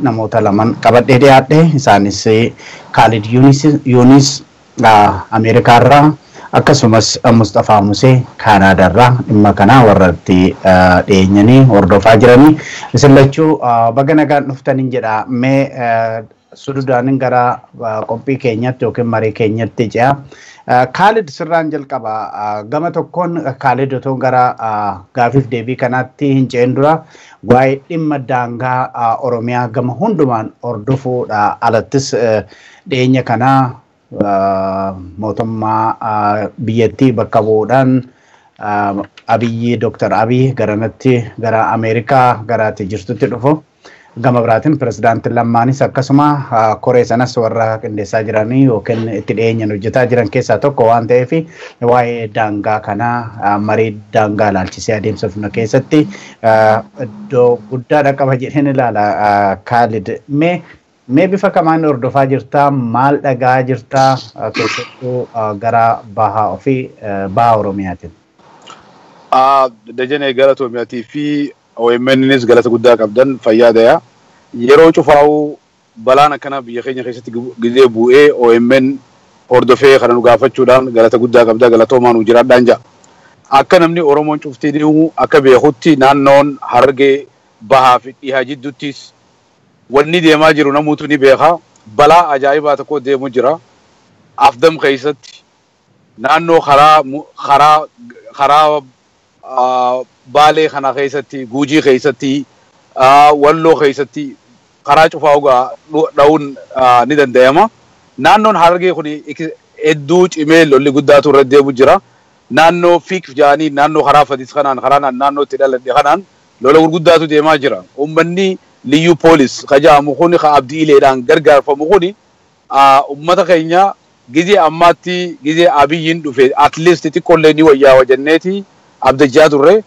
namoota laman qabadhee dhiyaadhe isaanis Khalid Yunis Ameerikaarraa akkasumas Mustafaa Musee Kaanaadaarraa dhimma kana warratti dhiyeenyanii hordofaa jiranii isin lachuu baga nagaan dhuftaniin jedha mee Sududaanin gara qophii keenyatti yookiin marii keenyatti ce'a. Khalid sirraan jalqaba gama tokkoon Khalid otoo gara gaafiif deebii kanaatti hin ce'in dura waa'ee dhimma daangaa Oromiyaa gama hundumaan hordofuudha alattis dhiyeenya kanaa mootummaa biyyattii bakka bu'uudhaan Abiyyi Dr. Abiy gara Ameerikaa garaatti jirtutti dhufu. Gama biraatiin pirezidaantiin lammaanis akkasuma koree sanas warra qindeessaa jiranii yookiin itti dhiyeenyaan hojjetaa jiran keessaa tokko waan ta'eef waa'ee daangaa kanaa marii daangaa ilaalchisee adeemsifnu keessatti iddoo guddaadha qaba jedheen ilaala. Khalid mee bifa kamaan hordofaa jirtaa maal dhagaa jirtaa keessattuu gara baha Oromiyaatiin? Dajanee gara Oromiyaatii fi OMN's galata guddaa qabdan fayyaadaya yeroo cufaa'u balaan akkana biyya keenya keessatti gizee bu'ee OMN hordofee kana nu gaafachuudhaan galata guddaa qabda galatoomaan jiraadhaan jaa akka namni Oromoon cuftii dhi'u akka beekutti naannoon Harargee bahaa fi dhihaa jidduttis wanni deemaa jiru namuutu ni beeka balaa ajaa'ibaa tokko deemu jira afdam keessatti naannoo karaa Baalee kana keessatti Guujii keessatti Walloo keessatti karaa cufaa ugaa dha'uun ni danda'ama. Naannoon Harargee kun hedduu cimee lolli guddaatu irra deemu jira. Naannoo Fiik jaanii naannoo karaa Fadis kanaan karaa naannoo itti dhaladhe kanaan lola gurguddaatu deemaa jira. Uummanni liyyuu poolis kajaamu kun ka abdii ileedhaan gargaarfamu kun uummata keenya gizee ammaatti gizee Abiyyiin dhufe at least xiqqoollee ni wayyaa wajanneeti abdajjaa turre.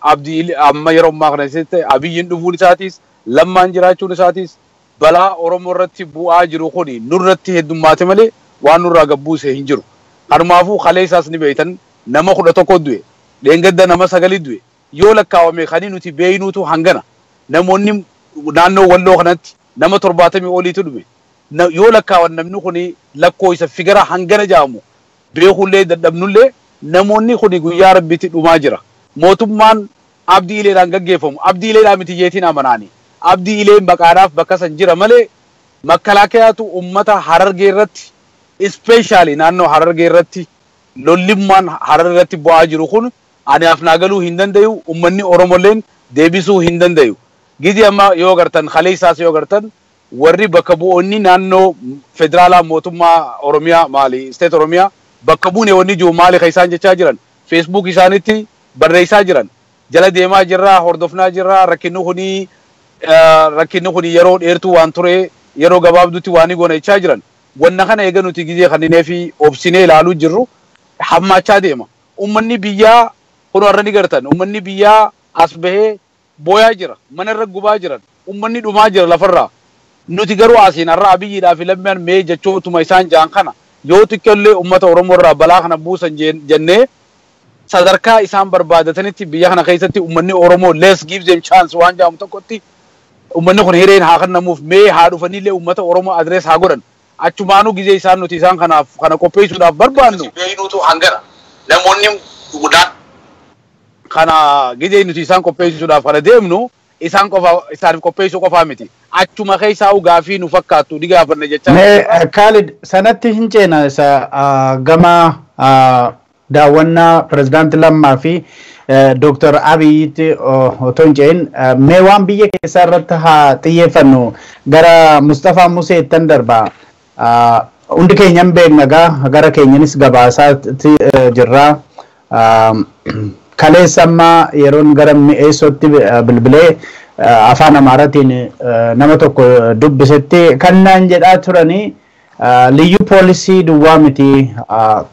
Abdii amma yeroo ammaa kana keessatti Abiyyiin dhufuun isaatis lammaan jiraachuun isaatis balaa Oromoo irratti bu'aa jiru kuni nurratti heddummaate malee waan nurraa gabbuuse hin jiru. Harumaafuu kalee isaas ni beeytan nama 11 du'e dheengadda nama 9 du'e yoo lakkaawame kan nuti beeynuutu hangana namoonni naannoo Walloo kanatti nama 70 oliitu dhume yoo lakkaawan namni kuni lakkoo isa figara hangana jaamu beekullee dadhabnullee namoonni kuni guyyaa rabbiitti dhumaa jira. Mootummaan abdii ileedhaan gaggeeffamu abdii ileedhaan miti jeetiin amanaani abdii ileen baqaadhaaf bakka san jira malee makkalaakayaatu ummata Harargee irratti ispeeshaalii naannoo Harargee irratti lollimmaan Harargee irratti bu'aa jiru kun ani afnaa galuu hin dandayu ummanni Oromolleen deebisuu hin dandayu gizii amma yoo gartan kalee isaas yoo gartan warri bakka bu'oonni naannoo federaalaa mootummaa Oromiyaa maali state Oromiyaa bakka bu'uun wanni jiru maali kaisaan jechaa jiran Facebook isaanitti barreessaa jiran jala deemaa jirraa hordofnaa jirraa rakkinni kuni yeroo dheertuu waan ture yeroo gabaabduutti waan goona jechaa jiran wanna kana eega nuti gizee kanneen fi obsinee ilaaluu jirru hammaachaa deema ummanni biyyaa kun warra ni gartan ummanni biyyaa as bahee booyaa jira mana irra gubaa jiran ummanni dhumaa jira lafarraa nuti garuu asiin har'a Abiyyiidhaa fi lammiin mee jechootuma isaan jaan kana yoo xiqqollee ummata Oromoo irraa balaa kana buusan jennee sadarkaa isaan barbaadatanitti biyya kana keessatti ummanni Oromoo let's give them chance waan jaamu tokkotti ummanni kun hireen haa kennamuuf mee haa dhufanillee ummata Oromoo adrees haa godhan achumaanuu gizee isaan nuti isaan kana qopheessuudhaaf barbaannu beeynuutu hangana namoonni guddaa kana gizee nuti isaan qopheessuudhaaf kana deemnu isaan qopheessuu qofaa miti achuma keessaa gaafii nu fakkaattu ni gaafanna jechaa. Mee Khalid sanatti hin ceena isa gama daawwannaa pirezidaantii lammaa fi Dr. Abiyyiitti otoo hin ce'in mee waan biyya keessaa irratti haa xiyyeeffannu gara Mustafaa Museettan darbaa hundi keenya hin beekna gara keenyanis gabaasaatti jirraa kaleessa ammaa yeroon gara mi'eessootti bilbilee afaan Amaaraatiin nama tokko dubbisetti kannaan jedhaa turanii liyyuu poolisii duwwaa miti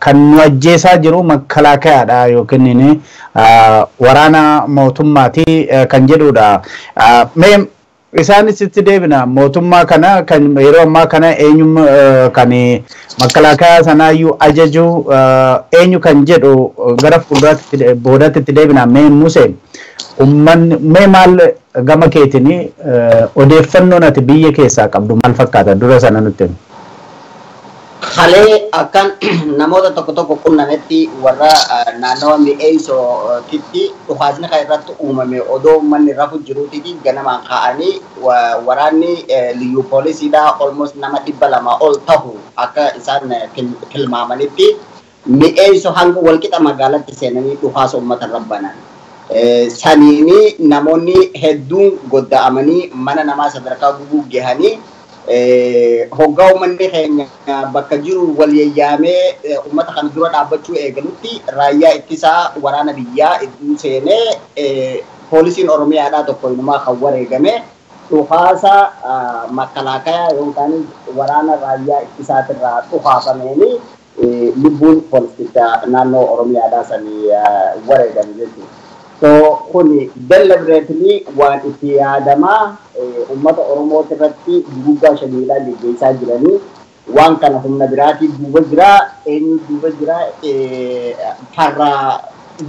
kan nu ajjeesaa jiru makkalaakayaadha yookiin waraana mootummaati kan jedhudha. Mee isaanis itti deebina mootummaa kana kan yeroo ammaa kana eenyu kan makkalaakayaa sanaayyuu ajaju eenyu kan jedhu gara fuulduraatti boodaatti itti deebina mee Museen ummanni mee maal gama keetini odeeffannoon ati biyya keessaa qabdu maal fakkaata dura sana nutti himi. Halee akan namoota tokko qunnametti warra naannawa mi'eessoo titti dhufaasni kan irratti uumame odoo manni rafu jiruuti ganamaan ka'anii waraanni liyyuu poolisiidhaa almost nama 200 ol tahu akka isaan tilmaamanitti mi'eessoo hanga walqixa magaalatti seenanii dhufaasa uummata rabbanan. Saniini namoonni hedduun godda'amanii mana namaa sadarkaa gubuu gahanii hoggaa uummanni keenya bakka jiru wal yayyaamee uummata kana dura dhaabbachuu eegalutti raayyaa ittisaa waraana biyyaa iddoo seenee poolisiin Oromiyaadhaa tokko inumaa kan wareegame dhufaasa makkalaakayaa yookaan waraana raayyaa ittisaatirraa dhufaafameeni lubbuun poolisicha naannoo Oromiyaadhaa sanii wareegame jechuudha. So kuni deliberately waan itti yaadamaa ummata Oromoo irratti guggaa shaniilaa geggeessaa jiranii waan kana humna biraati duuba jira eenyu duuba jira karra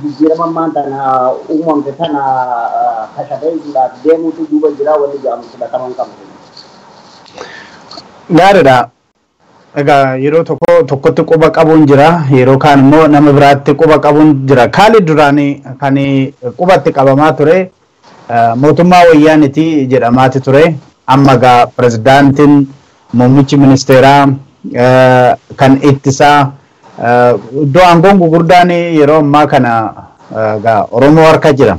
jijjiirama maanta na uumamte tana tashabeessuudhaaf deemuutu duuba jira wanni jedhamu fudhataman qabu. Gaariidha. Egaa yeroo tokkotti quba qabuun jira yeroo kaan immoo nama biraatti quba qabuun jira. Kaalid duraanii kan qubatti qabamaa ture mootummaa wayyaanitii jedhamaati ture. Amma egaa pirezidaantiin muummichi ministeeraa kan ittisaa iddoo aangoon gurguddaan yeroo ammaa kana egaa Oromoo harka jira.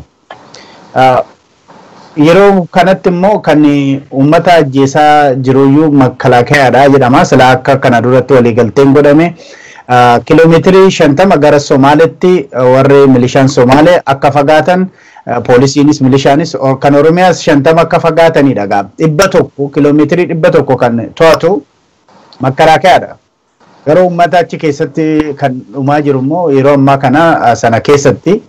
Yeroo kanatti immoo kan uummata ajjeesaa jiruyyuu makkalaakayaadha jedhama. Sila akka kana duratti waliigalteen godhame kiiloomeetirii 50 gara Somaaleetti warri milishaan Somaalee akka fagaatan poolisiinis milishaanis kan Oromiyaas 50 akka fagaatanidha. Gaa 100 kiiloomeetirii 100 kan to'atu makkalaakayaadha. Garuu uummata achi keessatti kan dhumaa jiru immoo yeroo ammaa kana sana keessatti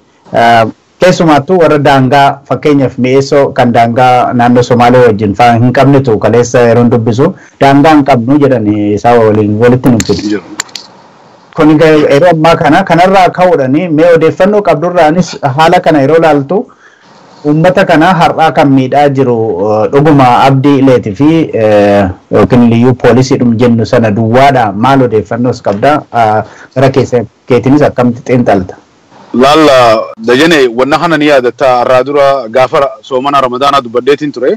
keessumattuu warra daangaa fakkeenyaaf mi'eessoo kan daangaa naannoo Somaalee wajjin fa'aa hin qabnetu kaleessa yeroo dubbisu daangaa hin qabnu jedhanii isaa walitti nutti. Kun yeroo ammaa kana kanarraa ka'uudhaani mee odeeffannoo qabdurraanis haala kana yeroo laaltu uummata kana har'aa kan miidhaa jiru dhuguma abdii ileetii fi yookiin liyyuu poolisiidhum jennu sana duwwaadha maal odeeffannoos qabda gara keetiinis akkamitti xiinxalta. Lalla dajane wannan hana ni yaadatta arraadura gaafara soomana ramadaana dubbaddeetiin ture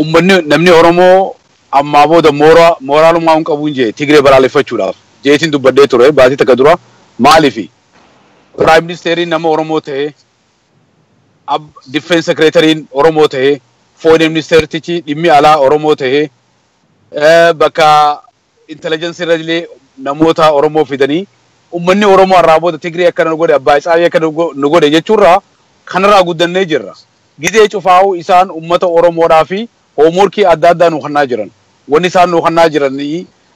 ummanni namni Oromoo amma booda mooraalummaa hin qabu jee Tigree balaaleffachuudhaaf jeetiin dubbadee ture baatii takka dura maaliifi Prime Ministeriin nama Oromoo ta'e Defense Secretariin Oromoo ta'e Foreign Ministertichi dhimmi alaa Oromoo ta'e bakka Intelligence irra namoota Oromoo fidanii ummanni Oromoo irraa booda Tigree akka nu godhe abbaa isaa akka nu godhe jechuurraa kanarraa guddannee jirra. Gizee cufaa'u isaan ummata Oromoodhaa fi hoomorkii adda addaa nu kannaa jiran. Wanni isaan nu kannaa jiran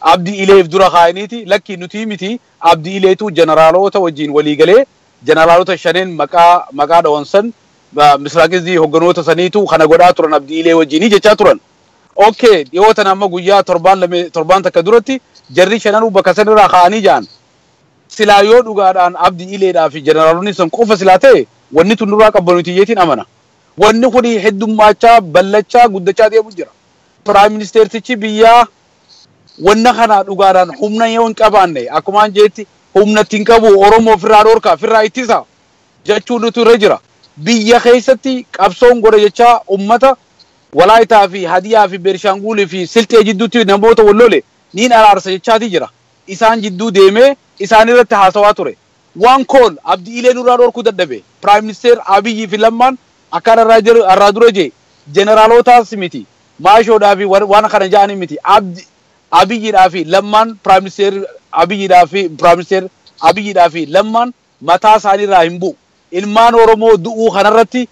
abdii ileef dura kaa'aniiti lakki nuti miti abdii ileetu jeneraalota wajjin walii galee jeneraalota shaneen maqaa dhawansan misraaqizii hogganoota saniitu kana godhaa turan abdii ilee wajjin jechaa turan. Okay dhiyoo tana amma guyyaa torbaan takka duratti jarri shananuu bakka sanirraa kaa'anii ja'an. Silaa yoo dhugaadhaan abdii ileedhaa fi jeneraalonni sun qofa silaa ta'e wanni tun duraa qabbanutiyyeetiin amana. Wanni kun heddummaachaa ballachaa guddachaa deemu jira. Prime Ministertichi biyyaa wanna kana dhugaadhaan humna yoo hin qabaanne akkumaan jeetti humna ittiin qabu Oromoo ofirraa dhorkaa ofirraa ittisa jechuun nuti irra jira. Biyya keessatti qabsoon godha jechaa ummata Walaayitaa fi Hadiyaa fi Beershaangulii fi Silxee jidduutti namoota wallole niin araarsa jechaatii jira. Isaan jidduu deemee isaan irratti haasawaa ture. Waan kool abdii ilee nurraa dhorkuu dadhabe. Prime Minister Abiyyi fi Lammaan akkaan irraa dura jee jeneraalootaas miti maashoodhaa fi waan kana ja'anii miti. Abiyyiidhaa fi Lammaan Prime Minister Abiyyiidhaa fi Lammaan mataa isaaniirraa hin bu'u. Ilmaan Oromoo du'uu kanarratti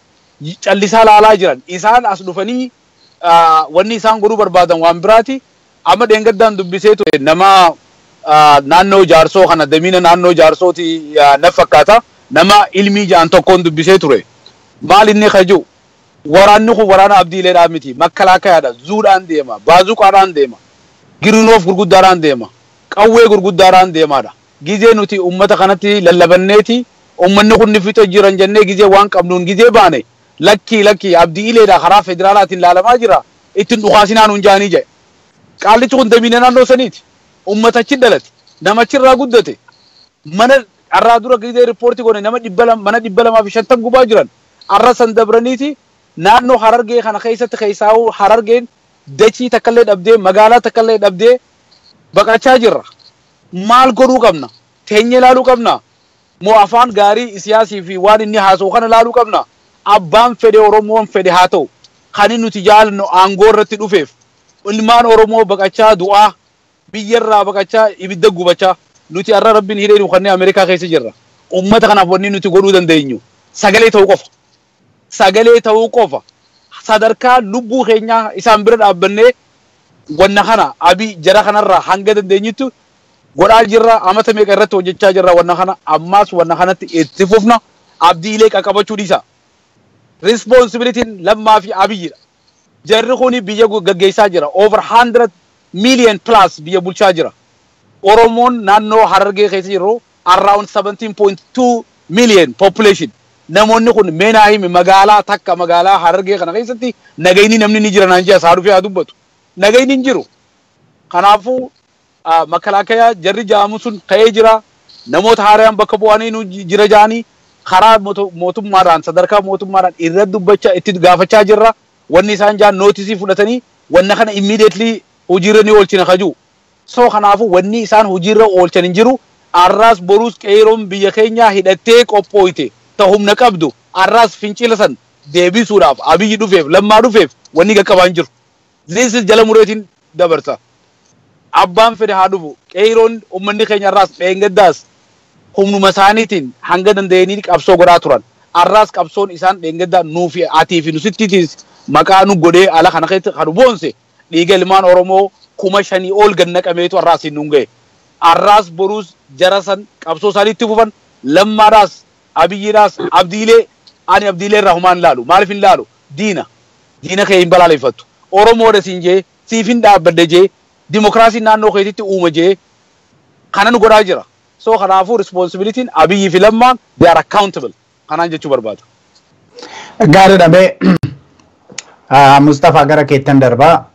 callisaa laalaa jiran. Isaan as dhufanii wanni isaan godhuu barbaadan waan biraati. Amma dheengaddaan dubbisee ture nama naannoo jaarsoo kana damiina naannoo jaarsooti na fakkaata nama ilmii jaan tokkoon dubbisee ture. Maal inni kaju waraanni kun waraana abdii ileedhaa miti makkalaakayaadha zuudhaan deema baazuqaadhaan deema girinoof gurguddaadhaan deema qawwee gurguddaadhaan deemaadha. Gizee nuti ummata kanatti lallabanneeti ummanni kun fixa jiran jennee gizee waan qabnuun gizee baane lakki abdiileedha karaa federaalaatiin laalamaa jira ittiin dhukaasinaan hunjaanii jedhe qaallichi kun damiina naannoo saniiti ummatachi dhalate namachirraa guddate mana arraa dura gidee riippoortii goone nama mana 250 gubaa jiran arra san dabraniiti naannoo Harargee kana keessatti keessaa'u Harargeen dachii takkallee dhabdee magaalaa takkallee dhabdee baqachaa jirra maal godhuu qabna teenye laaluu qabna moo afaan gaarii siyaasii fi waan inni haasa'u kana laaluu qabna abbaan fedhe Oromoon fedhe haa ta'u kan nuti jaallannu aangoo irratti dhufeef ilmaan Oromoo baqachaa du'aa biyyarraa baqachaa ibidda gubachaa nuti arra rabbiin hiree nu kanneen Ameerikaa keessa jirra ummata kanaaf wanni nuti godhuu dandeenyu sagalee ta'uu qofa sadarkaa lubbuu keenyaa isaan bira dhaabbannee wanna kana abi jara kanarraa hanga dandeenyittu godhaa jirra amata meeqa irratti hojjechaa jirra wanna kana ammaas wanna kanatti itti fufna abdiilee qaqqabachuu dhiisa responsibilitiin lammaa fi abiyyidha jarri kuni biyya gaggeessaa jira over 100 million plus biyya bulchaa jira Oromoon naannoo Harargee keessa jiru around 17.2 million population namoonni kun meenaahimi magaalaa takka magaalaa Harargee kana keessatti nagayni namni ni jira naan ji'a saa dhufee haa dubbatu nagayni hin jiru kanaafuu makalaakaya jarri jaamu sun ka'ee jira namoota haaraan bakka bu'anii nu jira jaanii karaa mootummaadhaan sadarkaa mootummaadhaan irra dubbachaa itti gaafachaa jirra wanni isaan jaan nootisii fudhatanii wanna kana immediately hojiirra ni oolchina kajuu so kanaafuu wanni isaan hojiirra oolchan hin jiru arraas boruus qeeroon biyya keenyaa hidhattee qophooyte humna qabdu arraas fincila san deebisuudhaaf abiyyi dhufeef lammaa dhufeef wanni qaqqabaan jiru this jala mureetiin dabarsa abbaan fedhe haa dhufu qeeroon ummanni keenya arraas dheengaddaas humnuma isaaniitiin hanga danda'anii qabsoo godhaa turan arraas qabsoon isaan dheengaddaa nuufi atii fi nusittiitis maqaa nu godhee ala kana keessatti kan boonse dhiiga ilmaan Oromoo 5,000 ol gannaqameetu arraas hin dhungee arraas boruus jarasan qabsoo isaaniitti fufan lammaadhaas abiyyiidhaas abdiilee ani abdiilee irraa humaan laalu maaliif hin laalu diina kee hin balaaleffattu Oromoodha siin jee siif hin dhaabbadde jee dimokiraasiin naannoo keetitti uuma jee kanan godhaa jira so kanaafuu responsibilitiin abiyyi fi lammaan they are accountable kanaan jechuu barbaada. Gaariidha mee Mustafaa gara keettan darbaa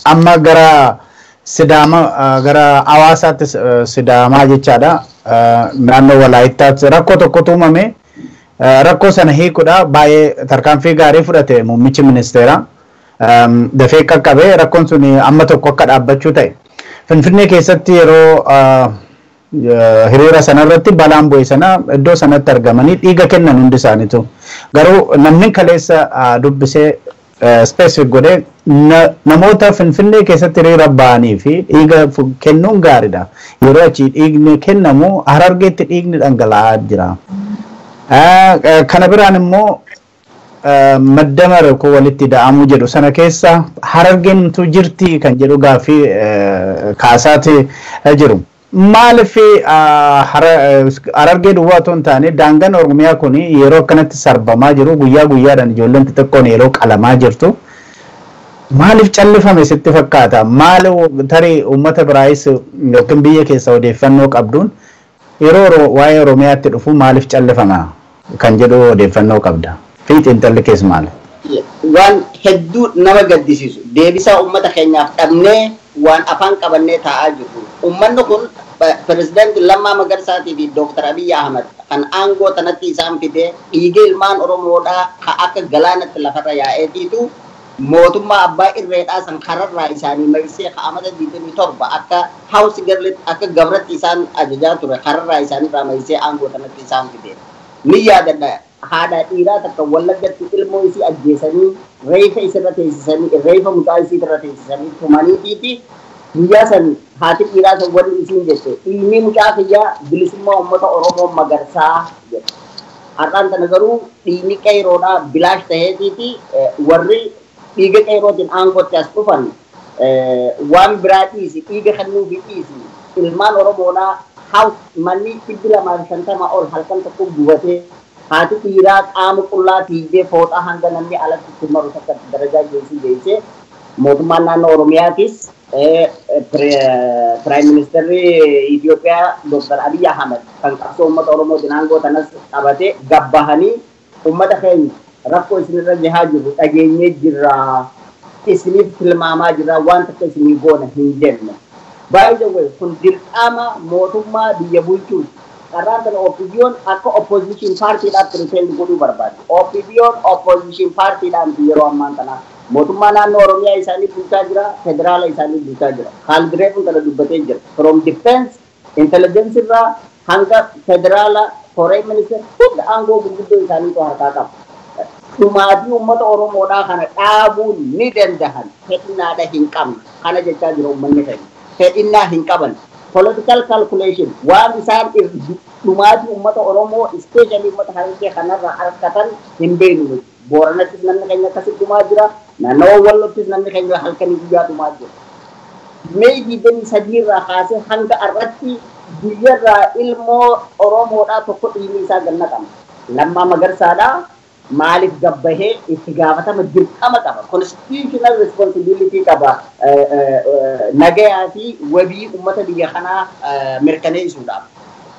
amma gara Sidaama gara Hawaasaatti Sidaamaa jechaadha naannoo Walaayittaatti rakkoo tokkotu uumame rakkoo sana hiikuudha baay'ee tarkaanfii gaarii fudhate muummichi ministeera dafee qaqqabee rakkoon sun amma tokko akka dhaabbachuu ta'e Finfinnee keessatti yeroo hiriira sanarratti balaan bu'e sana iddoo sanatti argamanii dhiiga kennan hundi isaaniitu garuu namni kaleessa dubbisee specific godhee namoota Finfinnee keessatti hiriira ba'anii fi dhiiga kennuun gaariidha yeroo achi dhiigni kennamu Harargeetti dhiigni dhangala'aa jira kana biraan immoo maddamara ko walitti da'amuu jedhu sana keessa Harargeentu jirti kan jedhu gaaffii kaasaati jiru maaliif Harargee duwwaa otoo hin taane daangaan Oromiyaa kun yeroo akkanatti sarbamaa jiru guyyaa guyyaadhaan ijoolleen xixiqqoon yeroo qalamaa jirtu maaliif callifame sitti fakkaata maal tarii uummata biraayis yookiin biyya keessa odeeffannoo qabduun yeroo waa'ee Oromiyaatti dhufu maaliif callifama kan jedhu odeeffannoo qabda fiixeen intalli keessa maal waan hedduu nama gaddisiisu deebisaa uummata keenyaaf dhabnee waan afaan qabannee taa'aa jirru ummanni kun pirezidaantii Lammaa Magarsaatii fi Dr. Abiy Ahmed kan aangoo tanatti isaan fide dhiiga ilmaan Oromoodhaa ka akka galaanatti lafarra yaa'eetiitu mootummaa abbaa irreedhaa san kararraa isaanii marsee ka amata 27 akka hawsi garlitti akka gabratti isaan ajajaa ture kararraa isaanirraa marsee aangoo tanatti isaan fide ni yaadadha haadha dhiiraa takka Wallaggatti ilmoo isii ajjeesanii reefa isirra teessisanii reefa mucaa isii irra teessisanii tumaniitiiti guyyaa san haati dhiiraa san waliin isiin jette ilmi mucaa kiyyaa bilisummaa uummata Oromoo Magarsaa jette har'aan tana garuu dhiigni qeeroodhaa bilaash ta'eetiiti warri dhiiga qeerootiin aangootti as dhufan waan biraa dhiisi dhiiga kannuu fi dhiisi ilmaan Oromoodhaa haus manni 250 ol halkan tokko gubatee haati dhiiraa qaama qullaa fiigdee fooxaa hanga namni alatti itti maru takka darajaa geessii geessee mootummaan naannoo Oromiyaatis Prime Minister Ethiopia Dr. Abiy Ahmed kan qabsoo uummata Oromootiin aangoo tanas qabatee gabbahanii uummata keenya rakkoo isinirra gahaa jiru dhageenyee jirra isiniif tilmaamaa jirra waan takka isinii goona hin jenne. By the way, kun dirqama mootummaa biyya bulchuuti. Karaan kana opposition akka opposition partyidhaaf pretend godhuu barbaadu. Opposition partyidhaan yeroo ammaan kana mootummaa naannoo Oromiyaa isaanii bulchaa jira, federaala isaanii bulchaa jira. Kaaldiree kun kana dubbatee jira. From defense, intelligence irraa hanga federaala, foreign minister hunda aangoo gurguddoo isaaniitu harkaa qaba. Dhumaatii uummata Oromoodhaa kana dhaabuu ni danda'an. Fedhinnaadha hin qabne. Kana jechaa jira uummanni keenya. Fedhinnaa hin qaban. Political calculation waan isaan dhumaatii uummata Oromoo especially uummata Harargee kanarraa harkatan hin beeknu. Booranattis namni keenya akkasitti dhumaa jira. Naannoo Wallottis namni keenya halkanii guyyaa dhumaa jira. Mee 23 irraa kaasee hanga har'atti guyyarraa ilmoo Oromoodhaa tokko dhiigni isaa ganna qaba. Lammaa Magarsaadhaa maaliif gabbahee itti gaafatama dirqama qaba. Constitutional responsibility qaba. Nagayaa fi wabii uummata biyya kanaa mirkaneessuudhaaf.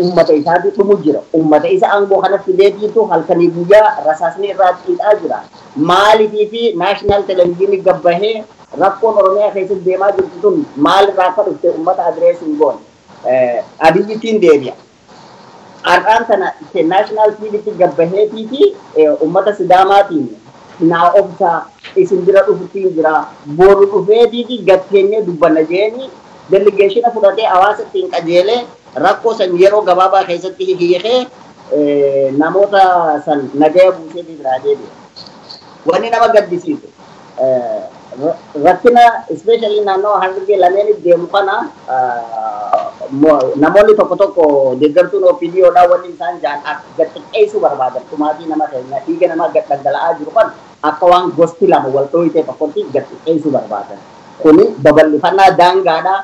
Uummata isaatti dhumu jira. Uummata isa aangoo kanatti deebiitu halkanii guyyaa rasaasni irraa xiixaa jira. Maalifii fi naashinaal televezyiinii gabbahee rakkoon Oromiyaa keessatti deemaa jirtu tun maalirraa akka dhufte uummata adireesiin goone. Abiyyittiin deebi'a. Har'aan kana national TV gabbaheetii fi uummata Sidaamaatiin naa obsaa isin bira dhufuttiin jira. Boru dhufeetii fi gatteenyee dubbanna jeeni delegation fudhatee hawaasa ittiin qajeelee rakkoo san yeroo gabaabaa keessatti hiikee namoota san nagaya buusee biraa deebi'a. Wanni nama gaddisiisu rakkina especially naannoo Harargee lameen deemu kana namoonni tokko deeggartuun OPDOdhaa wanni isaan jaan akka xiqqeessuu barbaadan dhumaatii nama keenya dhiiga nama dhangala'aa jiru kan akka waan gosti lama wal dhohitee tokkotti xiqqeessuu barbaadan. Kuni babal'ifannaa daangaadhaa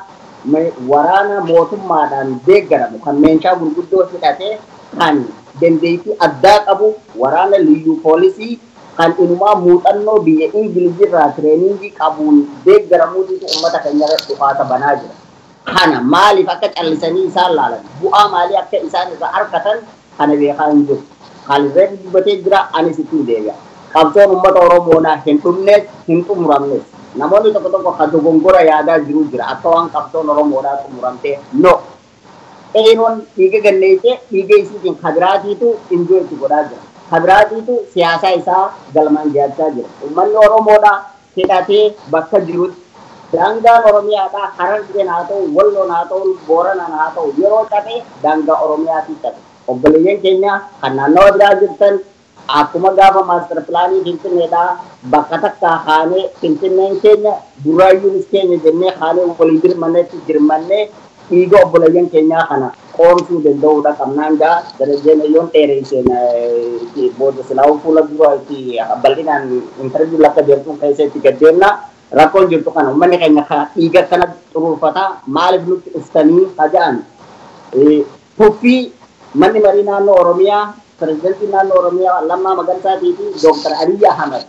waraana mootummaadhaan deeggaramu kan meeshaa gurguddoo hidhatee kan dandeettii addaa qabu waraana liyyuu poolisii kan inumaa muuxannoo biyya Ingilizirraa tireeningii qabuun deeggaramuutu uummata keenya dhufaata banaa jira. Kana maaliif akka callisanii isaan laalan bu'aa maalii akka isaan irraa argatan kana beekaa hin jiru. Kaalirreen dubbatee jira anis itti deebi'a. Qabsoon uummata Oromoodhaa hin dhumnees hin xumuramnes. Namoonni tokko kan dogongora yaadaa jiru jira akka waan qabsoon Oromoodhaa xumuramtee no. Eenoon dhiiga ganneessee dhiiga isiitiin kabiraatiitu injoo itti godhaa jira. Kabiraatiitu siyaasa isaa galmaan jaachaa jira. Uummanni Oromoodhaa hidhatee bakka jirutti daangaan Oromiyaadhaa Harargeen haa ta'u, Walloon haa ta'u, Booranaan haa ta'u yeroo cabe daangaa Oromiyaatii cabe. Obboleeyyan keenya kan naannawa biraa jirtan akkuma gaafa maaster pilaanii Finfinneedhaa bakka takkaa kaanee Finfinneen keenya duraayyuunis keenya jennee kaanee walii jirmannee dhiiga obboleeyyan keenyaa kana qoomsuu danda'uudha qabnaan jaa darajeen yoon dheereesseen booda silaa'uu fuula dura itti bal'inaan intarviyu lakka deemtuun keessatti gaddeemna rakkoon jirtu kana uummanni keenya dhiiga kana xuruurfataa maaliif nutti dhuftanii haja'an tuffii manni marii naannoo Oromiyaa pirezidantii naannoo Oromiyaa Lammaa Magarsaatii fi Dooktar Abiy Ahmed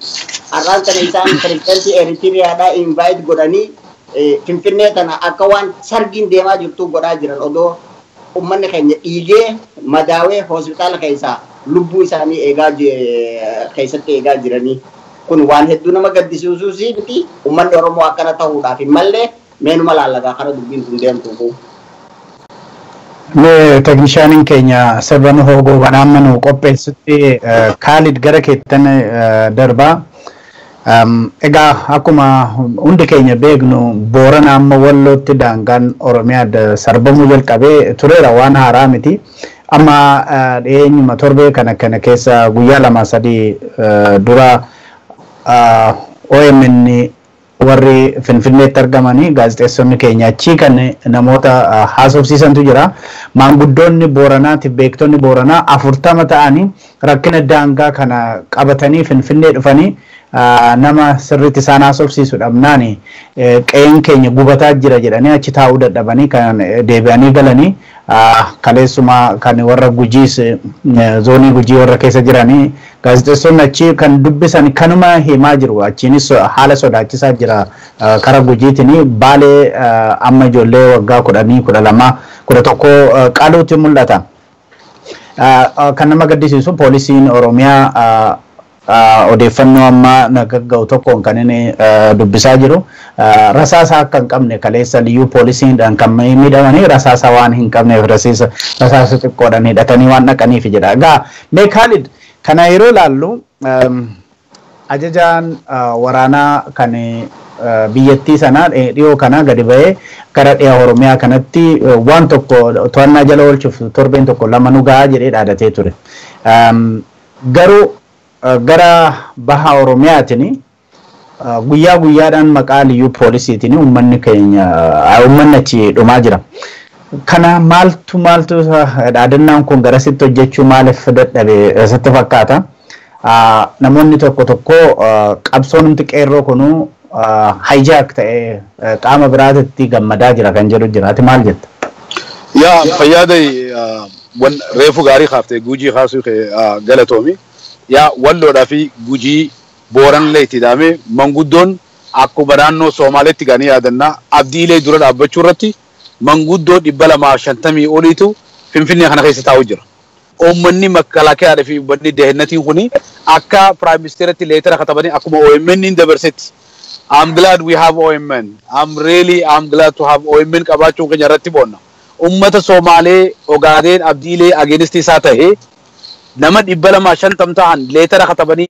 har'aan kana isaan pirezidantii Eritiriyaadhaa invite godhanii Finfinnee tana akka waan sargiin deemaa jirtu godhaa jiran odoo uummanni keenya dhiigee madaawee hospitaala keessaa lubbuu isaanii keessatti eegaa jiranii kun waan hedduu nama gaddisiisuusi miti uummanni Oromoo akkana ta'uudhaaf hin mallee meenuma laallagaa kana dubbiin kun deemtu. Teknishaaniin keenya sirban hoogoo banaamma nu qopheessutti Kaalid gara keettan darbaa. Egaa akkuma hundi keenya beeknu Boorana amma Wallootti daangaan Oromiyaa sarbamuu jalqabee tureera waan haaraa miti. Amma dhiyeenyuma torbee kana keessa guyyaa 2-3 dura OMN warri Finfinneetti argamanii gaazexeessonni keenya achii kan namoota haasofsiisantu jira. Maanguddoonni Booranaatiif beektonni Booranaa 40 ta'anii rakkina daangaa kana qabatanii Finfinnee dhufanii nama sirriitti isaan haasofsiisu dhabnaani qe'een keenya gubataa jira jedhanii achi taa'uu dadhabanii kan deebi'anii galanii kaleessuma kan warra Gujiis zoonii Gujii warra keessa jiranii gaazexeessonni achi kan dubbisan kanuma himaa jiru achiinis haala sodaachisaa jira kara Gujiitiin Baalee amma ijoollee waggaa 10 12 11 qaluutti mul'ata. Kan nama gaddisiisu poolisiin Oromiyaa odeeffannoo amma nagagga'u tokkoon kan inni dubbisaa jiru rasaasa akka hin qabne kaleessa liyyuu poolisiidhaan kan miidhamanii rasaasa waan hin qabneef rasaasa xiqqoodhaan hidhatanii waan dhaqaniif jedha. Egaa mee Khalid kana yeroo laallu ajajaan waraanaa kan biyyattii sanaa dhiyoo kana gadi ba'ee gara dhiyaa Oromiyaa kanatti waan tokko to'annaa jala oolchuuf torbeen tokko lama nu gahaa jedhee dhaadatee ture. Garuu gara baha Oromiyaatiin guyyaa guyyaadhaan maqaa liyyuu poolisiitiin uummanni keenya uummanni achi dhumaa jira. Kana maaltu dhaadannaan kun garasitti hojjechuu maaliif dadhabe sitti fakkaata? Namoonni tokko qabsoon humti qeerroo kunuu hijack ta'ee qaama biraatitti gammadaa jira kan jedhu jiraati maal jetta? Yaa fayyaaday reefu gaarii kaaftee Gujii kaasuu galatoomi. Yaa walloodhaa fi Gujii Booran itti daame manguddoon akkuma naannoo Somaaleetti ganii yaadannaa abdiilee dura dhaabbachuu irratti manguddoo 250 oliitu Finfinnee kana keessa taa'u jira. Uummanni makalaakaa fi uummanni dehennatiin kuni akka Prime Ministeratti leetera katabanii akkuma OMN hin dabarsetti. I'm glad we have OMN. I'm glad to have OMN qabaachuu keenya irratti boonna. Ummata Somaalee Ogaadeen abdiilee against isaa ta'e nama 250 ta'an leetera katabanii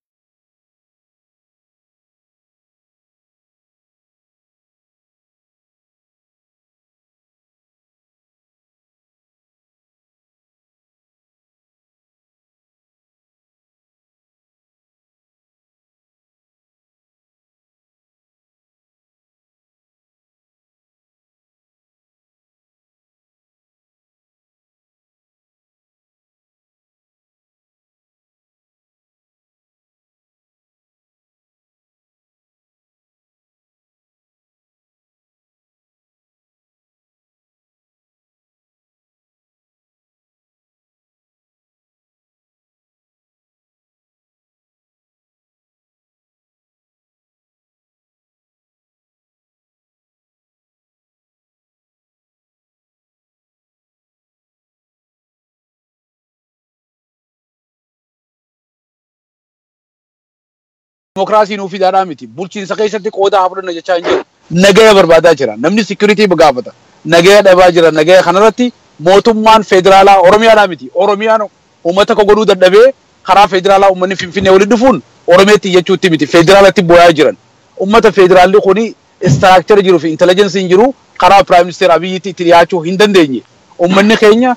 Demokrasii nuuf fidaadhaa miti. Bulchiinsa keessatti qooda haa fudhanna jechaa hin jiru. Nagaya barbaadaa jira. Namni security gaafata. Nagaya dhabaa jira. Nagaya kanarratti mootummaan federaalaa Oromiyaadhaa miti. Oromiyaan uummata ko godhuu dadhabee karaa federaalaa uummanni Finfinnee walitti dhufuun Oromiyaatti iyyachuutti miti. Federaalatti boo'aa jiran. Uummata federaalli kuni structure jiruu fi intelligence hin jiru karaa Prime Minister Abiyyitti itti dhiyaachuu hin dandeenye. Uummanni keenya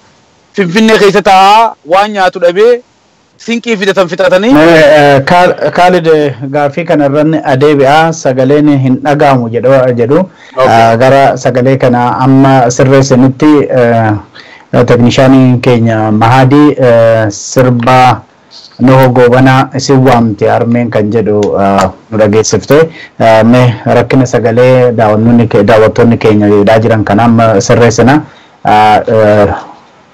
Finfinnee keessa taa'aa waan nyaatu dhabee sinqii fidatan fixatanii Khalid gaaffii kanarratti adeebi'aa sagaleen hin dhagahamu jedhu gara sagalee kana amma sirreessanitti teknishaaniin keenya Mahadii sirbaa Nuhoo Goobanaa isin waamte armeen kan jedhu nu dhageessifte mee rakkina sagalee daawwattoonni keenya jedhaa jiran kana amma sirreessina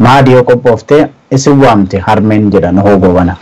Mahadii yoo qophoofte isin waamte harmeen jedha Nuhoo Goobanaa.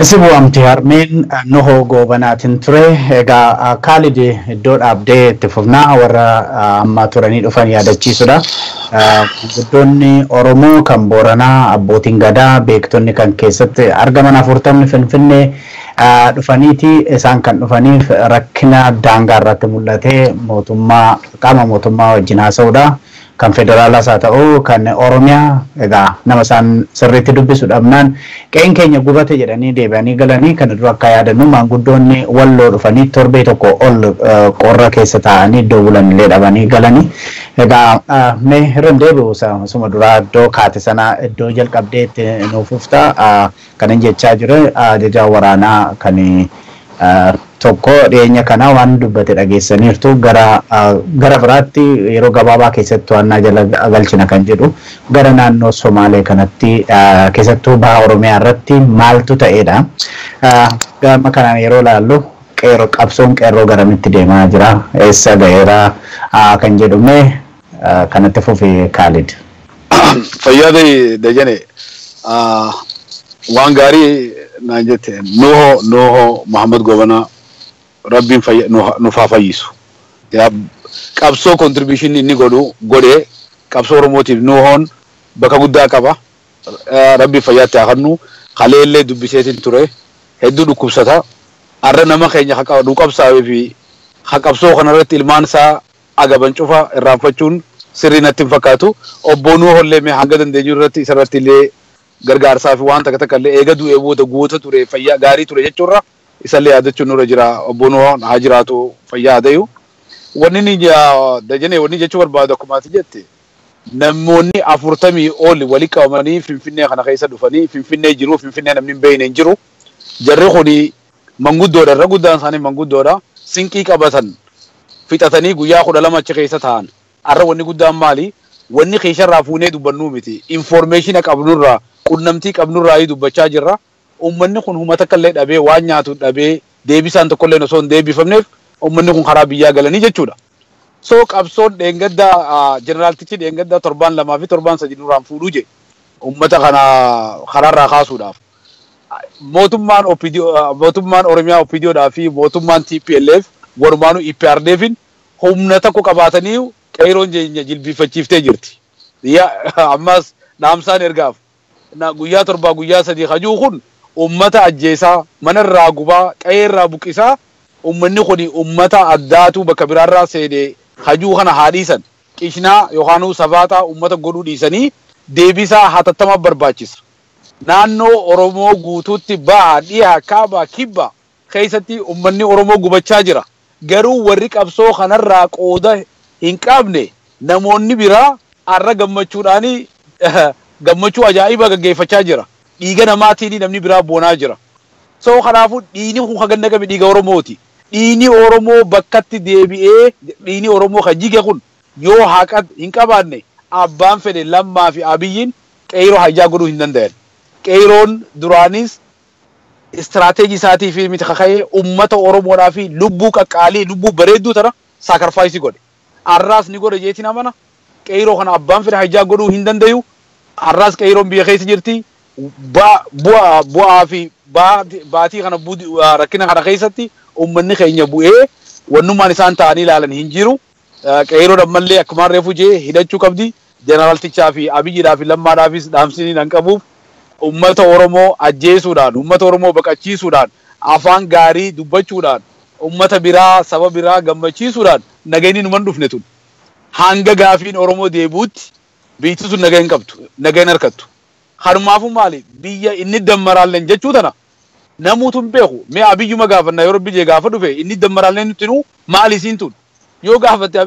Sibu amti harmeen noho gobanaatiin ture egaa Khalid iddoo dhaabdee itti fufnaa warra amma turanii dhufan yaadachiisudha. Guddoonni Oromoo kan Booranaa abbootiin gadaa beektonni kan keessatti argaman 40 Finfinnee dhufaniiti isaan kan dhufaniif rakkina daangaa irratti mul'ate mootummaa qaama mootummaa wajjin haasa'uudha. Kan federaalaas haa ta'u kan Oromiyaa egaa nama isaan sirriitti dubbisu dhabnaan qe'een keenya gubate jedhanii deebi'anii galanii kan dura akka yaadannu maanguddoonni walloo dhufanii torbee tokko ol qorra keessa taa'anii iddoo bulanillee dhabanii galanii egaa mee hir'in deebi'u suma duraa iddoo kaate sana iddoo jalqabdee itti nuuf ufta kan jechaa jiru ajajaa waraanaa kan tokko dhiyeenya kana waan dubbate dhageessaniirtu gara biraatti yeroo gabaabaa keessatti waan jala galchina kan jedhu gara naannoo Somaalee kanatti keessattuu baha Oromiyaa irratti maaltu ta'edha. Gama kanaan yeroo ilaallu qabsoon qeerroo garamitti deemaa jira eessa ga'eera kan jedhume kanatti fufi Khalid. Fayyaade Dajane waan gaarii naan jette Nuho Muhammad Gobana Rabbiin nuufaa fayyisu. Qabsoo contribution inni godhe qabsoo Oromootiif Nuhoon bakka guddaa qaba. Rabbi fayyaatti haa kennu. Kaleellee dubbiseetiin ture. Hedduu dhukkubsata. Har'a nama keenya nu qabsaa'ee fi qabsoo kanarratti ilmaan isaa agaban cufa irraanfachuun sirrii natti hin fakkaatu. Obbo Nuhoollee mee hanga dandeenyu irratti isarratti illee gargaarsaa fi waan takka illee eega du'ee booda goota ture fayyaa gaarii ture jechuudha. Isallee yaadachuun nurra jira obbo Nuhoon haa jiraatu fayyaa adayu. Wanni ni Dajane wanni jechuu barbaadu akkuma ati jette namoonni 40 ol walii qabamanii Finfinnee kana keessa dhufanii Finfinnee jiru Finfinnee namni hin beekne hin jiru. Jarri kuni manguddoodha irra guddaan isaanii manguddoodha sinqii qabatan fixatanii guyyaa 12 achi keessa ta'an. Har'a wanni guddaan maali? Wanni keesharraa fuunee dubbannuu miti. Information qabnurraa qunnamtii qabnurraa dubbachaa jirra. Ummanni kun uummata kallee dhabee waan nyaatu dhabee deebisaan tokkollee osoo hin deebifamneef ummanni kun karaa biyyaa galanii jechuudha. So qabsoon dheengaddaa jeneraaltichi dheengaddaa 7 fi 3 nurraan fuudhuu je ummata kana karaarraa kaasuudhaaf. Mootummaan Oromiyaa OPDOdhaa fi mootummaan TPLF walumaanuu IPRDFin humna tokko qabaatanii qeeroon jeenya jilbifachiiftee jirti. Ammas dhaamsaan ergaaf guyyaa 7 guyyaa 3 hajuu kun ummata ajjeesaa manarraa gubaa qeerraa buqisaa ummanni kun ummata addaatu bakka biraarraa seedee hajuu kana haadhiisan qishnaa yookaan sabaataa ummata godhuu dhiisanii deebisaa hatattama barbaachisa. Naannoo Oromoo guutuutti baha dhiyaa kaabaa kibba keessatti ummanni Oromoo gubachaa jira. Garuu warri qabsoo kanarraa qooda hin qabne namoonni biraa har'a gammachuudhaanii gammachuu ajaa'iba gaggeeffachaa jira. Dhiiga namaatiin namni biraa boonaa jira. So kanaafuu dhiini kun haganna qabe dhiiga Oromooti. Dhiini Oromoo bakkatti deebi'ee dhiini Oromoo kan jige kun yoo haqa hin qabaanne abbaan fedhe Lammaa fi Abiyyiin qeeroo hajaa godhuu hin danda'an. Qeeroon duraanis istiraatejii isaatii fi miti kaka'ee ummata Oromoodhaa fi lubbuu qaqqaalii lubbuu bareedduu tana saakarfaayisii godhe. Har'aas ni godhe jeetiin amana. Qeeroo kana abbaan fedhe hajaa godhuu hin dandayu. Har'aas qeeroon biyya keessa jirti. Bu'aa fi baatii kana rakkina kana keessatti ummanni keenya bu'ee wannummaan isaan ta'anii ilaalan hin jiru. Qeeroon ammallee akkuma reefu jee hidhachuu qabdi. Jeneraaltichaa fi Abiyyiidhaa fi Lammaadhaafis dhaamsanii nan qabuuf ummata Oromoo ajjeesuudhaan ummata Oromoo baqachiisuudhaan afaan gaarii dubbachuudhaan ummata biraa saba biraa gammachiisuudhaan nageenyi numan dhufne tun hanga gaafiin Oromoo deebuutti biitti sun nagaan qabdu nagaan harkattu. Harmaafu maali biyya inni dammaraalleen jechuu tana namuutu hin beeku mee Abiyyuma gaafanna yeroo biyya gaafa dhufe inni dammaraalleen nuti nu maali isiin tun yoo gaafatte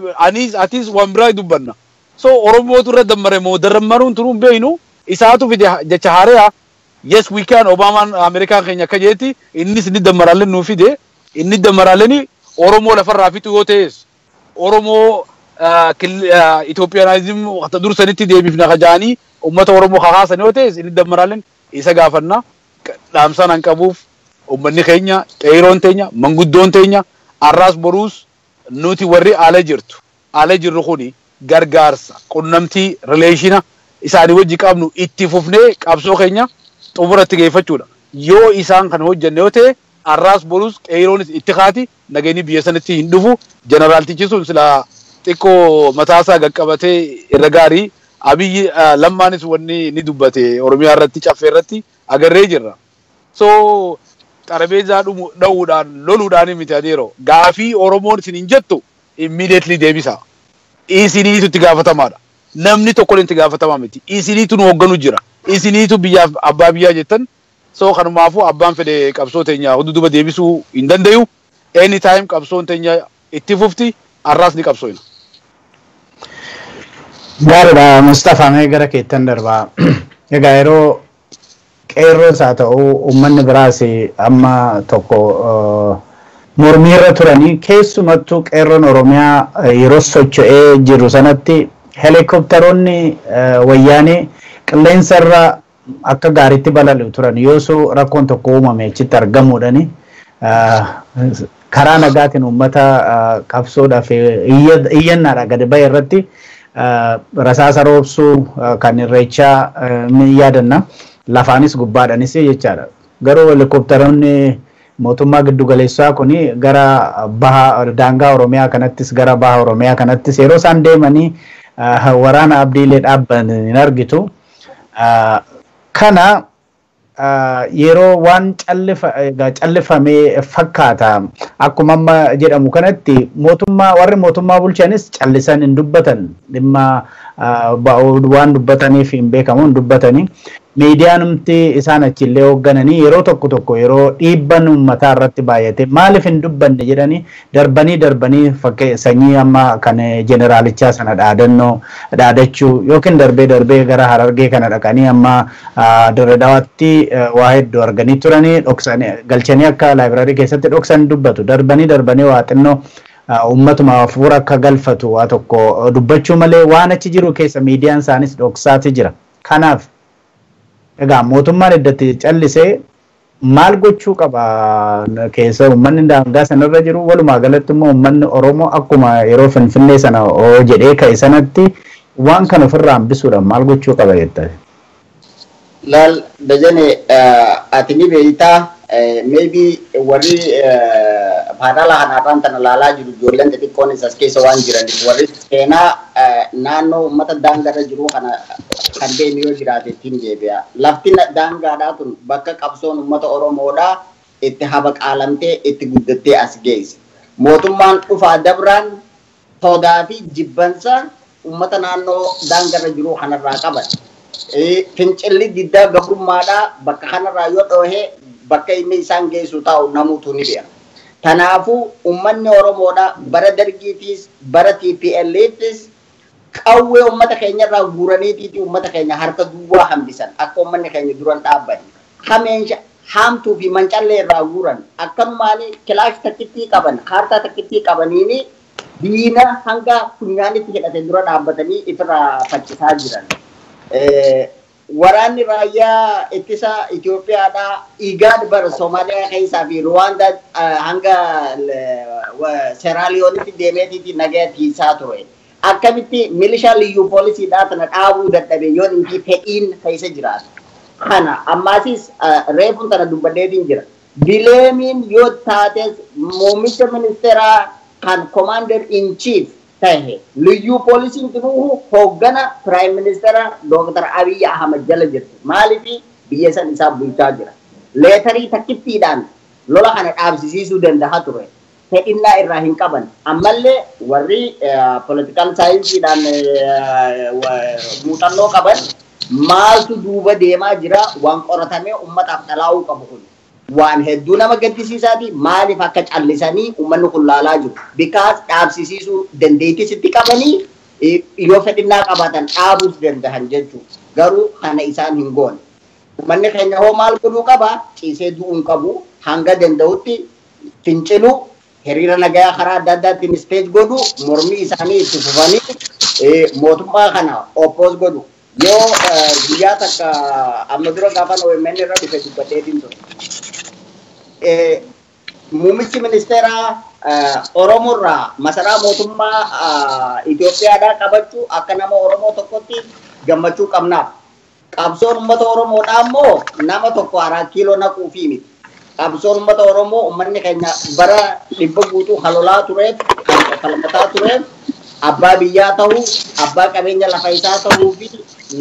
atis waan biraa dubbanna. So Oromootu irra dammare moo darrammaruun tunu hin beeknu isaatu fide jecha haaraa yes we can Obamaan Ameerikaan keenya akka jeetti innis inni dammaraalleen nuu fide inni dammaraalleen Oromoo lafarraa fixu yoo ta'es Oromoo Itoophiyaanizim waqta dursanitti deebifna kajaanii ummata Oromoo kakaasan yoo ta'es inni dammaraalleen isa gaafanna dhaamsaan an qabuuf ummanni keenya qeeroon teenya manguddoon teenya har'aas boruus nuti warri ala jirru kuni gargaarsa qunnamtii rileeshina isaanii wajji qabnu itti fufnee qabsoo keenya xumuratti geeffachuudha. yoo isaan kan hojjenne yoo ta'e arraas bolus qeeroonis itti kaati nageenyi biyya sanatti hin dhufu jeneraaltichi sun sila xiqqoo mataasaa gaqqabatee irra gaarii abiyyi lammaanis wanni ni dubbate oromiyaa irratti caffee irratti agarree jirra. So xarabeezaa dha'uudhaan loluudhaan miti adeero gaafii oromoon isin hin jettu immediately deebisa. Isiniitu itti gaafatamaadha. Namni tokko itti gaafatamaa miti. Isiniitu nu hoogganu jira. Isiniitu biyyaaf abbaa biyyaa jettan. So kanumaafuu abbaan fedhe qabsoo teenya hududuba deebisuu hin dandayu. Anytime qabsoon teenya itti fufti arraas ni qabsooyna. Gaariidha Mustafaa mee gara keettan darbaa. Egaa yeroo qeerroos haa ta'u uummanni biraas amma tokko mormiirra turanii keessumattuu qeerroon Oromiyaa yeroo socho'ee jiru sanatti helikopteroonni wayyaanee qilleensarra akka gaariitti balali'u turan yoosuu rakkoon tokko uumame achitti argamuudhani karaa nagaatiin uummata qabsoodhaaf iyyannaadha gadi ba'e irratti rasaasa roobsuu kan irreechaa ni yaadanna lafaanis gubbaadhanis jechaadha. Garuu helikopteroonni mootummaa giddu galeessaa kuni gara baha daangaa Oromiyaa kanattis gara baha Oromiyaa kanattis yeroo isaan deemanii waraana abdiilee dhaabban hin argitu. Kana yeroo waan callifamee fakkaata akkuma amma jedhamu kanatti warri mootummaa bulchanis callisan hin dubbatan dhimma waan dubbataniif hin beekamu hin dubbatanii. Miidiyaan humti isaan achillee hooggananii yeroo tokko yeroo dhiibban uummataa irratti baay'ate maaliif hin dubbanne jedhanii darbanii fakkii sanyii amma kan jeneraalichaa sana dhaadachuu yookiin darbee gara Harargee kana dhaqanii amma Dirredawaatti waa hedduu arganii turanii dhoksanii galchanii akka laaybiraarii keessatti dhoksan dubbatu darbanii waa xinnoo uummatuma hafuura akka galfatu waa tokko dubbachuu malee waan achi jiru keessa miidiyaan isaanis dhoksaati jira. Kanaaf egaa mootummaan iddatti callisee maal gochuu qaba keessa uummanni daangaa sanarra jiru walumaa galatti immoo uummanni Oromoo akkuma yeroo Finfinnee sana jedhee ka'e sanatti waan kana ofirraa hambisuudhaan maal gochuu qaba jettee? Laal dajane ati ni beektaa maybe warri paadala hanaafaan tana laalaa jiru ijoolleen xixiqqoon isas keessa waan jiraniif warri seenaa naannoo uummata daangarra jiru kana kan deemu yoo jiraate ittiin deebi'a. Lafti daangaadhaa kun bakka qabsoon uummata Oromoodhaa itti habaqaalamtee itti guddattee as geesse. Mootummaan dhufaa dabraan sodaa fi jibbansa uummata naannoo daangarra jiru kanarraa qaban. Fincilli diddaa gabrummaadhaa bakka kanarraa yoo dhoohee bakka inni isaan geessu taa'u namuutu ni beeka. Kanaafuu uummanni Oromoodhaa bara dargiitis bara TPLFis qawwee uummata keenya irraa guuraniitiiti uummata keenya harka duwwaa hambisan akka uummanni keenya duran dhaabbate. Hameensha haamtuu fi mancallee irraa guuran akkanumaan kilaash takkittii qaban kaartaa takkittii qabaniini diina hanga funyaanitti hidhate dura dhaabbatanii ifirraa faccisaa jiran. Waraanni raayyaa ittisa Itoophiyaadhaa Igaad bara Somaaliyaa keessaa fi Ruwaandaa hanga Seeraaliyoonitti deemeetiiti nagaa tiisaa ture. Akkamitti milishaa liyyuu poolisiidhaa tana dhaabuu dadhabe yoo inni fedhiin keessa jiraatu. Kana ammaasis reefuun tana dubbadheetiin jira. Bileemiin yoo taates muummicha ministeeraa kan commander in chief tahe liyyuu poolisiin tunuu hooggana prime ministeera Dr. Abiy Ahmed jala jirti. Maaliif biyya san isaa bulchaa jira. Leetarii takkittiidhaan lola kana dhaabsisiisuu danda'a ture. Fedhinnaa irraa hin qaban. Ammallee warri political science-dhaan muuxannoo qaban maaltu duuba deemaa jira waan qoratamee uummataaf dhalaa'uu qabu kun. Waan hedduu nama gaddisiisaati maaliif akka callisanii uummanni kun laalaa jiru. Bikaas dhaabsisiisuu dandeettii sitti qabanii yoo fedhinnaa qabaatan dhaabuus danda'an jechuudha. Garuu kana isaan hin goone. Uummanni keenya hoo maal godhuu qaba? Ciisee du'uun qabu hanga danda'utti finciluu hiriira nagaa karaa adda addaatiin isteej godhu mormii isaanii itti fufanii mootummaa kana oppoos godhu. Yoo guyyaa takka amma dura gaafan OMN irra dhufe dubbateetiin ture. Muummichi ministeera Oromoorraa masaraa mootummaa Itoophiyaadhaa qabachuu akka nama Oromoo tokkotti gammachuu qabnaaf. qabsoon uummata Oromoodhaa immoo nama tokko 4 kiiloo naquufii miti. Qabsoon uummata Oromoo uummanni keenya bara dhibba guutuu halolaa tureef falmataa tureef abbaa biyyaa ta'uu abbaa qabeenya lafa isaa ta'uu fi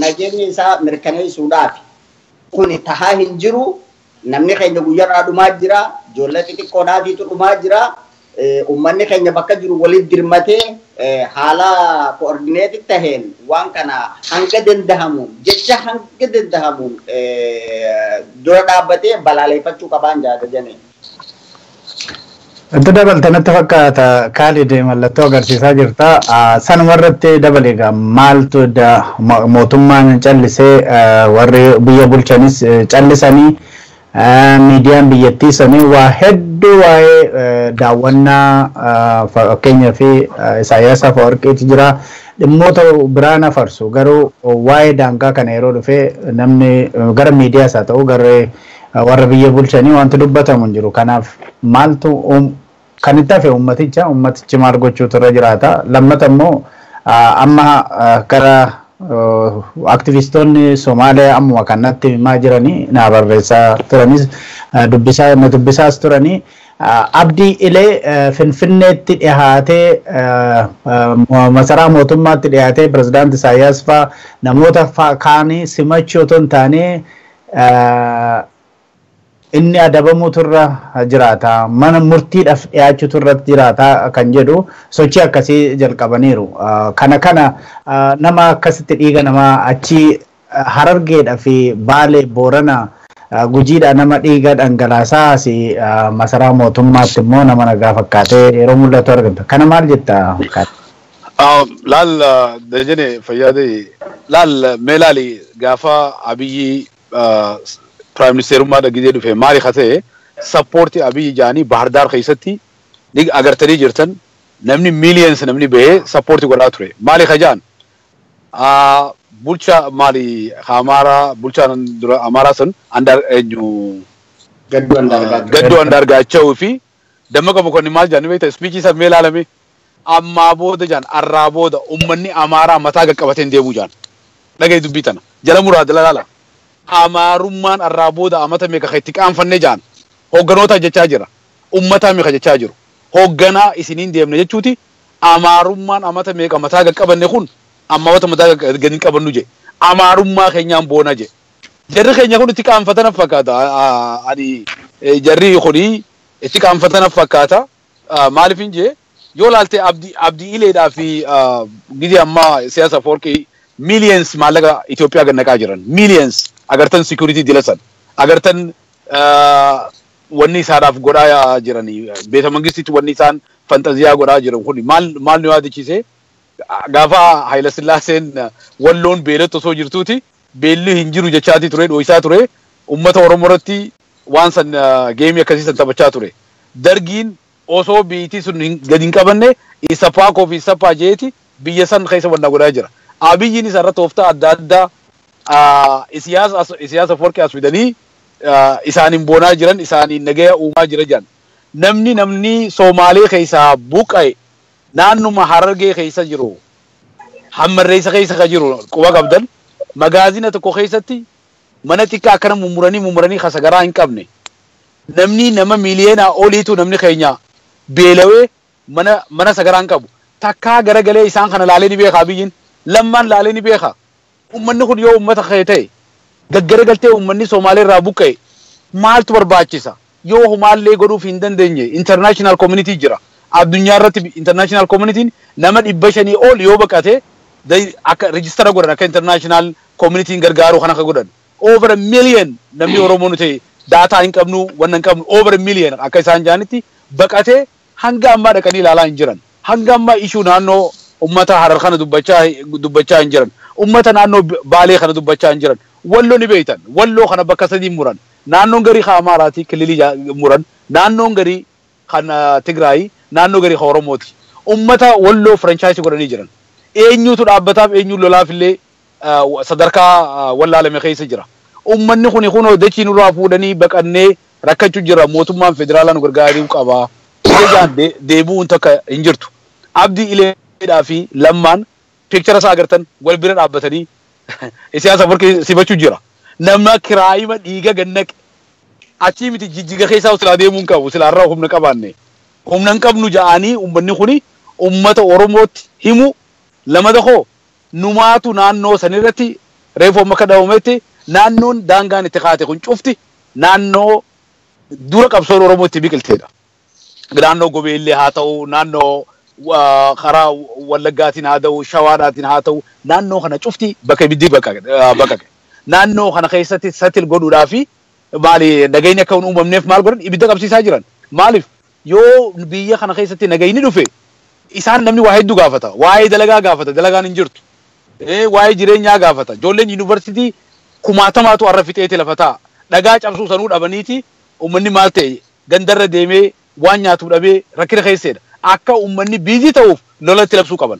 nageenya isaa mirkaneessuudhaaf kuni tahaa hin jiru. Namni keenya guyyaadhaa dhumaa jira, ijoollee xixiqqoodhaatiitu dhumaa jira. Uummanni keenya bakka jiru waliin dirmatee haala koordineetii taheen waan kana hanga dandahamuun jecha hanga dandahamuun dura dhaabbatee balaaleffachuu qabaan jaajajane. Adda dabaltanatti fakkaata Khalid mallattoo agarsiisaa jirta. Sanumarratti dabaleegaa maaltu mootummaan callisee warri biyya bulchanis callisanii miidiyaan biyyattii sanii waa hedduu waa'ee daawwannaa fakkeenyaa fi Isaayyaas Afeworqiitu jira. Dhimmoota biraan afarsu garuu waa'ee daangaa kana yeroo dhufee namni gara miidiyaas haa ta'u gara warra biyya bulchanii wanti dubbatamu hin jiru. Kanaaf maaltu kan itti hafe ummatichi maal gochuutu irra jiraata. Lammata immoo amma gara aktivistoonni Somaaliyaa amma kanatti himaa jiranii na barreessaa turanis dubbisaas turanii abdii ilee Finfinneetti dhiyaatee masaraa mootummaatti dhiyaatee pirezidaantii Isaayyaas fa'aa namoota kaanii simachuu otoo hin taane inni adabamuutu irra jiraata mana murtiidhaaf dhiyaachuutu irra jiraata kan jedhu sochii akkasii jalqabaniiru. Kana nama akkasitti dhiiga nama achi Harargeedhaa fi Baalee Boorana Gujiidhaa nama dhiiga dhangalaasaa si masaraa mootummaatti immoo nama nagaa fakkaatee yeroo mul'atu argata. Kana maal jetta? Laal dajane fayyadee laal meelaali gaafa Abiyyi Prime Minister Umar Gizee dhufe maali khatee supporti Abiyyi jaanii Bahar Dar keessatti ni agartanii jirtan namni millions namni bahee supporti godhaa ture. Maali khajaan bulcha maali Amara bulcha dura Amara san andar enyu gaddu andargaachuu fi dammaqa boqonni maal jaanii beektaa speech isa meelaalame amma booda jaan arraa booda ummanni Amara mataa qaqqabateen deemuu jaan dhagay dubbii tana jala muraada laala. Amarummaan arraa booda amata meeqa itti qaanfannee jaan hoogganoota jechaa jira ummata meeqa jechaa jiru hoogganaa isiniin deemne jechuuti amarummaan amata meeqa mataa qaqqabanne kun amma wata mataa gadi qabannu je amarummaa keenyaan boona je jarri keenya kun itti qaanfatan fakkaata ani jarri kuni itti qaanfatan fakkaata maaliifin je yoo laalte abdii ileedhaa fi gidi amma siyaasa Afeworqii millions maallaqa Itoophiyaa gannaqaa jiran millions agartan security dilasan agartan wanni isaadhaaf godhaa jiranii beeta mangistitti wanni isaan fantaziyaa godhaa jiran kun maal nu yaadachiise gaafa Haayila Sillaaseen walloon beelatti osoo jirtuuti beelli hin jiru jechaati ture dho'isaa ture ummata Oromoorratti waan san geemii akkasii san taphachaa ture dargiin osoo biitii sun gadi hin qabanne isa paakoo fi isa paajeeti biyya san keessa wanna godhaa jira. Abiyyiin isarra tooftaa adda addaa siyaasa Afeworqii as fidanii isaaniin boonaa jiran isaaniin nagaya uumaa jira jiran namni Somaalee keessaa buqqa'e naannuma Harargee keessa jiru Hammarreessa keessa ka jiru quba qabdan magaazina tokko keessatti mana xiqqaa akkana mummuranii kasagaraa hin qabne nama miiliyoonaa oliitu namni keenya beelawee mana sagaraa hin qabu takkaa garagalee isaan kana laalee ni beeka Abiyyiin lammaan laalee ni beeka. Ummanni kun yoo ummata kee ta'e gaggaragaltee ummanni Somaalee irraa buqqa'e maaltu barbaachisa yoo humaallee godhuuf hin dandeenye international community jira addunyaa irratti international community nama 500 ol yoo baqate akka register godhan akka international community gargaaru kana akka godhan over a million namni Oromoo ta'e data hin qabnu wannan qabnu over a million akka isaan jaanitti baqate hanga ammaa dhaqanii ilaalaa hin jiran hanga ammaa issue naannoo ummata Harar kana dubbachaa hin jiran ummata naannoo Baalee kana dubbachaa hin jiran walloo ni beeytan walloo kana bakka sadii muran naannoon garii Amaaraati kililii muran naannoon garii kan Tigraay naannoo garii Oromooti ummata walloo franchise godhanii jiran eenyutu dhaabbataaf eenyu lolaaf illee sadarkaa wallaalame keessa jira ummanni kun kunoo dachii nurraa fuudhanii baqannee rakkachuu jira mootummaan federaalaa nu gargaaruu qaba jaan deebuun takka hin jirtu abdii ileedhaa fi lammaan picture isaa agartan wal bira dhaabbatanii siyaasa burkii sibachuu jira nama kiraayima dhiiga gannaq achi miti jijjiga keessaa usila deemuun qabu sila irraa humna qabaanne humna hin qabnu ja'anii ummanni kuni ummata Oromootti himu lama dakoo numaatu naannoo sanirratti reefoo amma kadhawumetti naannoon daangaan itti kaate kun cufti naannoo dura qabsoon Oromootti biqilteedha. Naannoo Gobeellee haa ta'u naannoo karaa Wallaggaatiin haa ta'u Shawaadhaatiin haa ta'u naannoo kana cufti bakka ibiddi bakka naannoo kana keessatti satil godhuudhaa fi maali nagayni akka hin uumamneef maal godhan ibidda qabsiisaa jiran maaliif yoo biyya kana keessatti nagayni dhufe isaan namni waa hedduu gaafata waa'ee dalagaa gaafata dalagaan hin jirtu waa'ee jireenyaa gaafata ijoolleen yuunivarsiitii kumaatamaatu har'a fixeeti lafa ta'a dhagaa cabsuu sanuu dhabaniiti uummanni maal ta'e gandarra deemee waan nyaatu dhabee rakkina keesseedha akka uummanni biizii ta'uuf lolatti labsuu qaban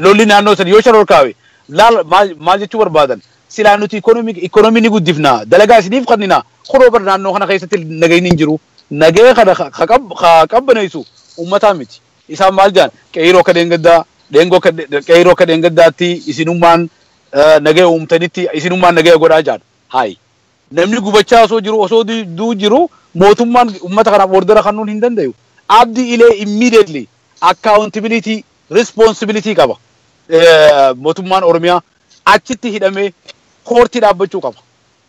lolli naannoo sana yoo shororkaawe laal maal jechuu barbaadan silaa nuti ikonomii ni guddifna dalagaa isiniif kannina kunoo bar naannoo kana keessatti nagayni hin jiru nagee kana qabbanaysu uummataa miti isaan maal jedhan qeeroo ka qeeroo ka deengaddaatti isinummaan nagee uumtanitti isinummaan nagee godhaa jedhan hayi namni gubachaa osoo jiru mootummaan uummata kanaaf ordera kennuun hin dandayu abdii ilee immediately accountability responsibility qaba mootummaan Oromiyaa achitti hidhamee koortii dhaabbachuu qaba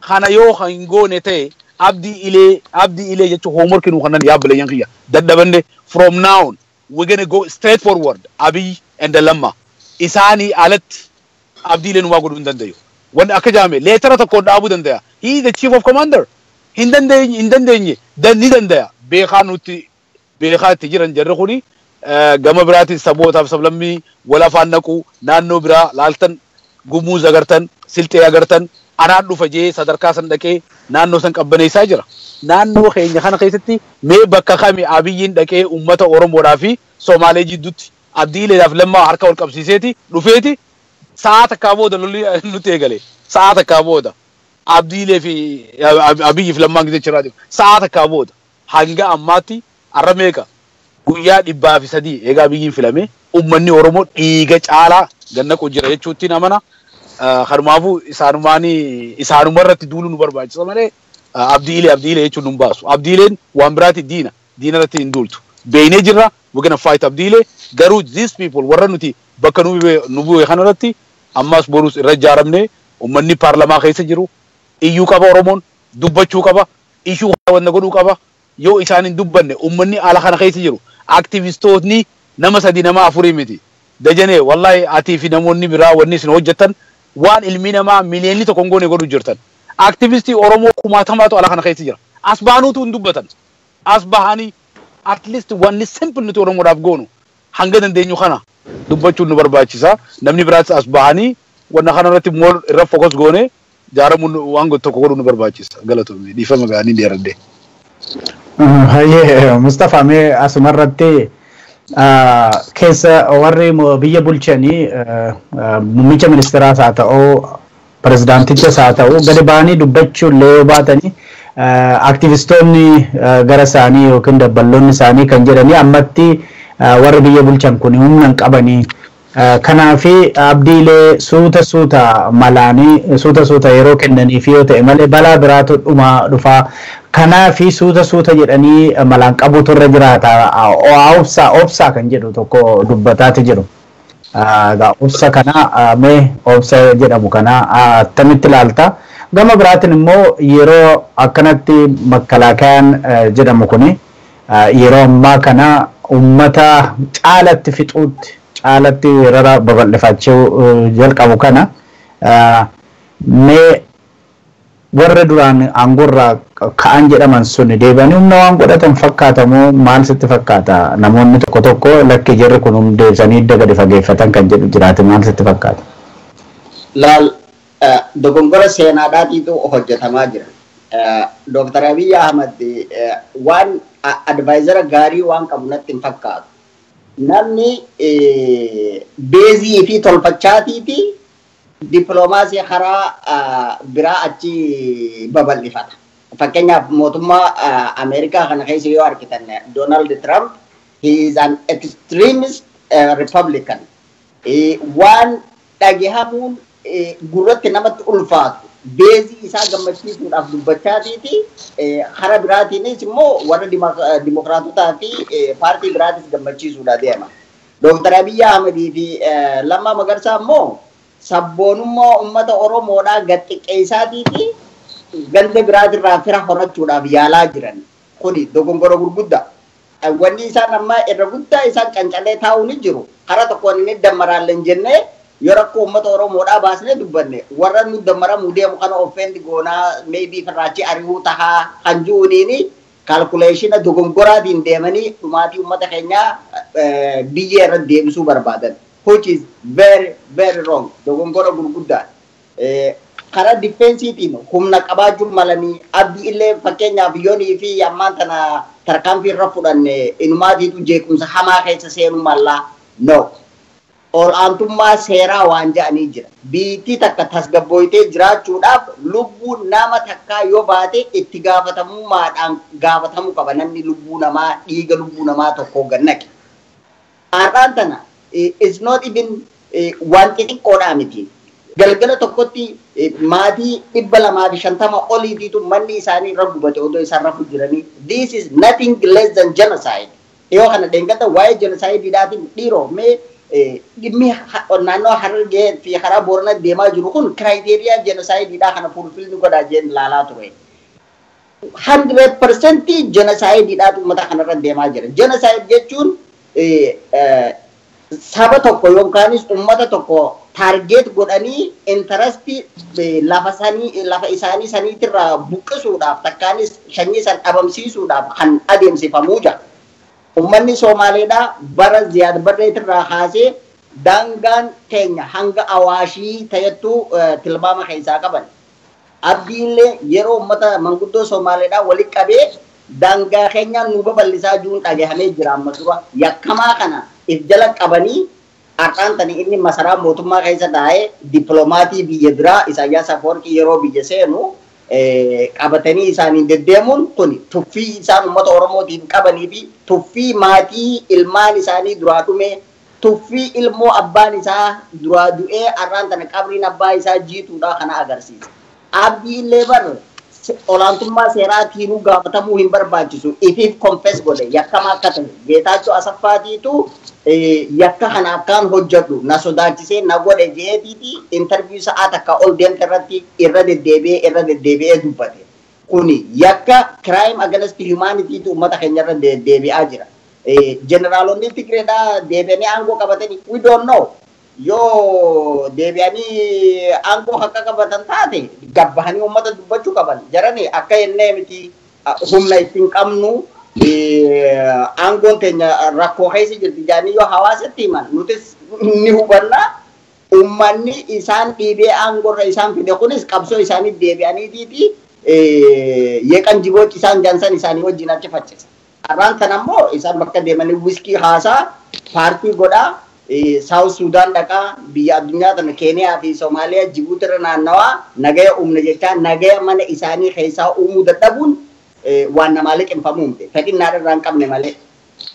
kana yoo hin goone ta'e abdii ilee jechuun homework nu kanan yaabbaleen kiyya daddabanne from now on we're gonna go straight forward Abiy and Lamma isaanii alatti abdii ilee nu waa godhuu hin dandayu wanni akka jaame leetara tokkoon dhaabuu dandaya he is the chief of commander hin dandeenye ni dandaya beekaa itti jiran jarri kuni gama biraatiin sabootaaf sablammii wala afaan naquu naannoo biraa laaltan gumuuz agartan silxee agartan anaan dhufa jee sadarkaa san dhaqee naannoo san qabbaneessaa jira naannoo keenya kana keessatti mee bakka kami Abiyyiin dhaqee ummata Oromoodhaa fi Somaalee jidduutti abdiileedhaaf Lammaa harka wal qabsiiseeti dhufeeti sa'a takkaa booda lolli nutti eegale sa'a takkaa booda abdiilee fi Abiyyiif Lammaan gisee jiraa sa'a takkaa booda hanga ammaatti arra meeqa guyyaa 300 egaa Abiyyiin filame ummanni Oromoo dhiiga caalaa gannaqu jira jechuutti namana harmaafu isaanuma irratti duuluu nu barbaachisa malee abdiilee jechuun nu baasu abdiileen waan biraati diina irratti hin duultu beeynee jirra we're gonna fight abdiilee garuu these people warra nuti bakka nu bu'e kanarratti ammas borus irra jaaramne ummanni paarlamaa keessa jiru iyyuu qaba Oromoon dubbachuu qaba ishuu wanna godhuu qaba yoo isaan hin dubbanne ummanni ala kana keessa jiru aktivistootni nama 3 nama 4 miti dajanee wallahi atii fi namoonni biraa wanni isin hojjetan waan ilmi namaa miliyoonni tokko ngoone godhu jirtan aktivistii Oromoo kumaatamaatu ala kana keessa jira asbaanuutu hin dubbatan asbahanii at least wanni simple nuti Oromoodhaaf goonu hanga dandeenyu kana dubbachuun nu barbaachisa namni biraas asbahanii wanna kana irratti mool irra focus goone jaaramuun waan tokko godhu nu barbaachisa galatoomii dhiifama gaanii dheeradde hayyee Mustafa mee asumarratti keessa warri biyya bulchanii muummicha ministeeraas haa ta'u pirezidaantichas haa ta'u gadi ba'anii dubbachuu illee baatanii aktivistoonni gara isaanii yookiin dabballoonni isaanii kan jedhanii ammatti warri biyya bulchan kun humna hin qabanii kanaafi abdiilee suuta malaanii suuta yeroo kennaniif yoo ta'e malee balaa biraatu dhufaa kanaafi suuta jedhanii malaan qabuutu irra jiraata obsaa kan jedhu tokko dubbataati jiru obsa kana mee obsa jedhamu kana attamitti ilaalta gama biraatiin immoo yeroo akkanatti makkalaakayaan jedhamu kuni yeroo ammaa kana ummata caalatti fixuutti caalatti rara babal'ifachuu jalqabu kana mee warra duraan aangorraa ka'an jedhaman sun deebi'anii humna waan godhatan fakkaatamoo maal sitti fakkaata namoonni tokko lakki jirri kun deebisanii idda gadi fageeffatan kan jedhu jiraate maal sitti fakkaata? Laal dogongora seenaadhaatiitu hojjetamaa jira. Dr. Abiy Ahmed waan advaayizara gaarii waan qabu natti hin fakkaatu. Namni beezii fi tolfachaatiiti dippiloomaasii karaa biraa achi babal'ifata. Fakkeenyaaf mootummaa Ameerikaa kana keessa yoo argitan Donald Trump he is an extremist Republican. Waan dhagehamuun gurratti namatti ulfaatu beezii isaa gammachiisuudhaaf dubbachaatiiti hara biraatiinis immoo warra dimokiraatotaa fi paartii biraatis gammachiisuudha deema. Dr. Abiy Ahmed fi Lammaa Magarsaa immoo sabboonummaa uummata Oromoodhaa gaxxiqqeessaatiiti ganda biraatirraa fira horachuudhaaf yaalaa jiran. Kuni dogongora gurguddaa. Wanni isaan amma irra guddaa isaan cancalee taa'uu ni jiru. Hara tokkoon inni dammaraallee jennee yoo rakkoo uummata Oromoodhaa baasnee dubbanne warra nu dammaramuu deemu kana offeendi goonaa maybe firraachi ari'uu tahaa kan jiruuniini kalkuleeshina dogongoraatiin deemanii dhumaatii uummata keenyaa biyya irratti deebisuu barbaadan. Which is very very wrong. Dogongora gurguddaa. Karaa difeensiitiin humna qabaachuun malanii abdii illee fakkeenyaaf yoonii fi ammaan tana tarkaanfii irra fudhanne inumaatiitu jeequmsa hamaa keessa seenuu mallaa no. Olaantummaa seeraa waan jedhanii jira. Biitti takka tasgabbooytee jiraachuudhaaf lubbuun nama takkaa yoo baate itti gaafatamummaadhaan gaafatamuu qaba namni lubbuu namaa dhiiga lubbuu namaa tokkoo gannaqe. Har'aan tana is not even waan xixiqqoodhaa miti. Galgala tokkotti maatii 250 oliitiitu manni isaanii irra gubate odoo isaan rafu jiranii. This is nothing less than genocide. Yoo kana deengata waa'ee genocideedhaatiin dhiiroo mee dhimmi naannoo Harargee fi karaa Booranaa deemaa jiru kun kiraayiteriyaa genocideedhaa kana fulfilni godhaa jeen ilaalaa ture. 100% genocideedhaatu uummata kanarra deemaa jira. Genocide jechuun saba tokko yookaanis uummata tokko target godhanii interesti lafa isaanii saniitirraa buqqisuudhaaf takkaanis sanyii san dhabamsiisuudhaaf kan adeemsifamuu jira. Uummanni Somaaleedhaa bara Ziyaad Barreetirraa kaasee daangaan keenya hanga Awaashii ta'ettuu tilmaama keessaa qaban. Abdiillee yeroo uummata manguddoo Somaaleedhaa walitti qabee daangaa keenyaan nu babal'isaa jiruun dhagahamee jira amma dura. Yakkamaa kana if jala qabanii har'aan tani inni masaraa mootummaa keessa taa'ee dippiloomatii biyya biraa Isaayyaas Afwerqii yeroo biyya seenu qabatanii isaaniin deddeemuun kun tuffii isaan uummata Oromootiin qabanii fi tuffii maatii ilmaan isaanii duraa dhume tuffii ilmoo abbaan isaa duraa du'ee har'aan tana qabriin abbaa isaa jiituudha kana agarsiisa. Abdiillee bar olaantummaa seeraatiinuu gaafatamuu hin barbaachisu ifiif confess godhe yakkamaa akka ta'e Geetaachoo Asaffaatiitu yakka kana akkaan hojjedhu na sodaachisee na godhe jeetiiti interview sa'aa takka ol deemte irratti irra deddeebi'ee dubbate. Kuni yakka crime against humanity uummata keenya irra deddeebi'aa jira. Generaalonni Tigreedhaa deebi'anii aangoo qabatanii we don't know. Yoo deebi'anii aangoo akka qabatan taate gabbahanii uummata dubbachuu qaban. Jarani akka jennee miti humna ittiin qabnu aangoon teenya rakkoo keessa jirti jaanii yoo hawaasatti himan nutis ni hubanna uummanni isaan dhiibee aangoorra isaan fide kunis qabsoo isaanii deebi'aniitiiti yeeqan jiboochi isaan jaansan isaanii wajjin achi faccisa. Har'aan tan ammoo isaan bakka deemanii wiskii haasaa paartii godhaa South Sudan dhaqaa biyya addunyaa tana Keeniyaa fi Somaaliyaa Jibuutirra naannawaa nagaya uumna jechaa nagaya mana isaanii keessaa uumuu dadhabuun waan namaa liqinfamuu miti. Fedhinnaa irraa hin qabne malee.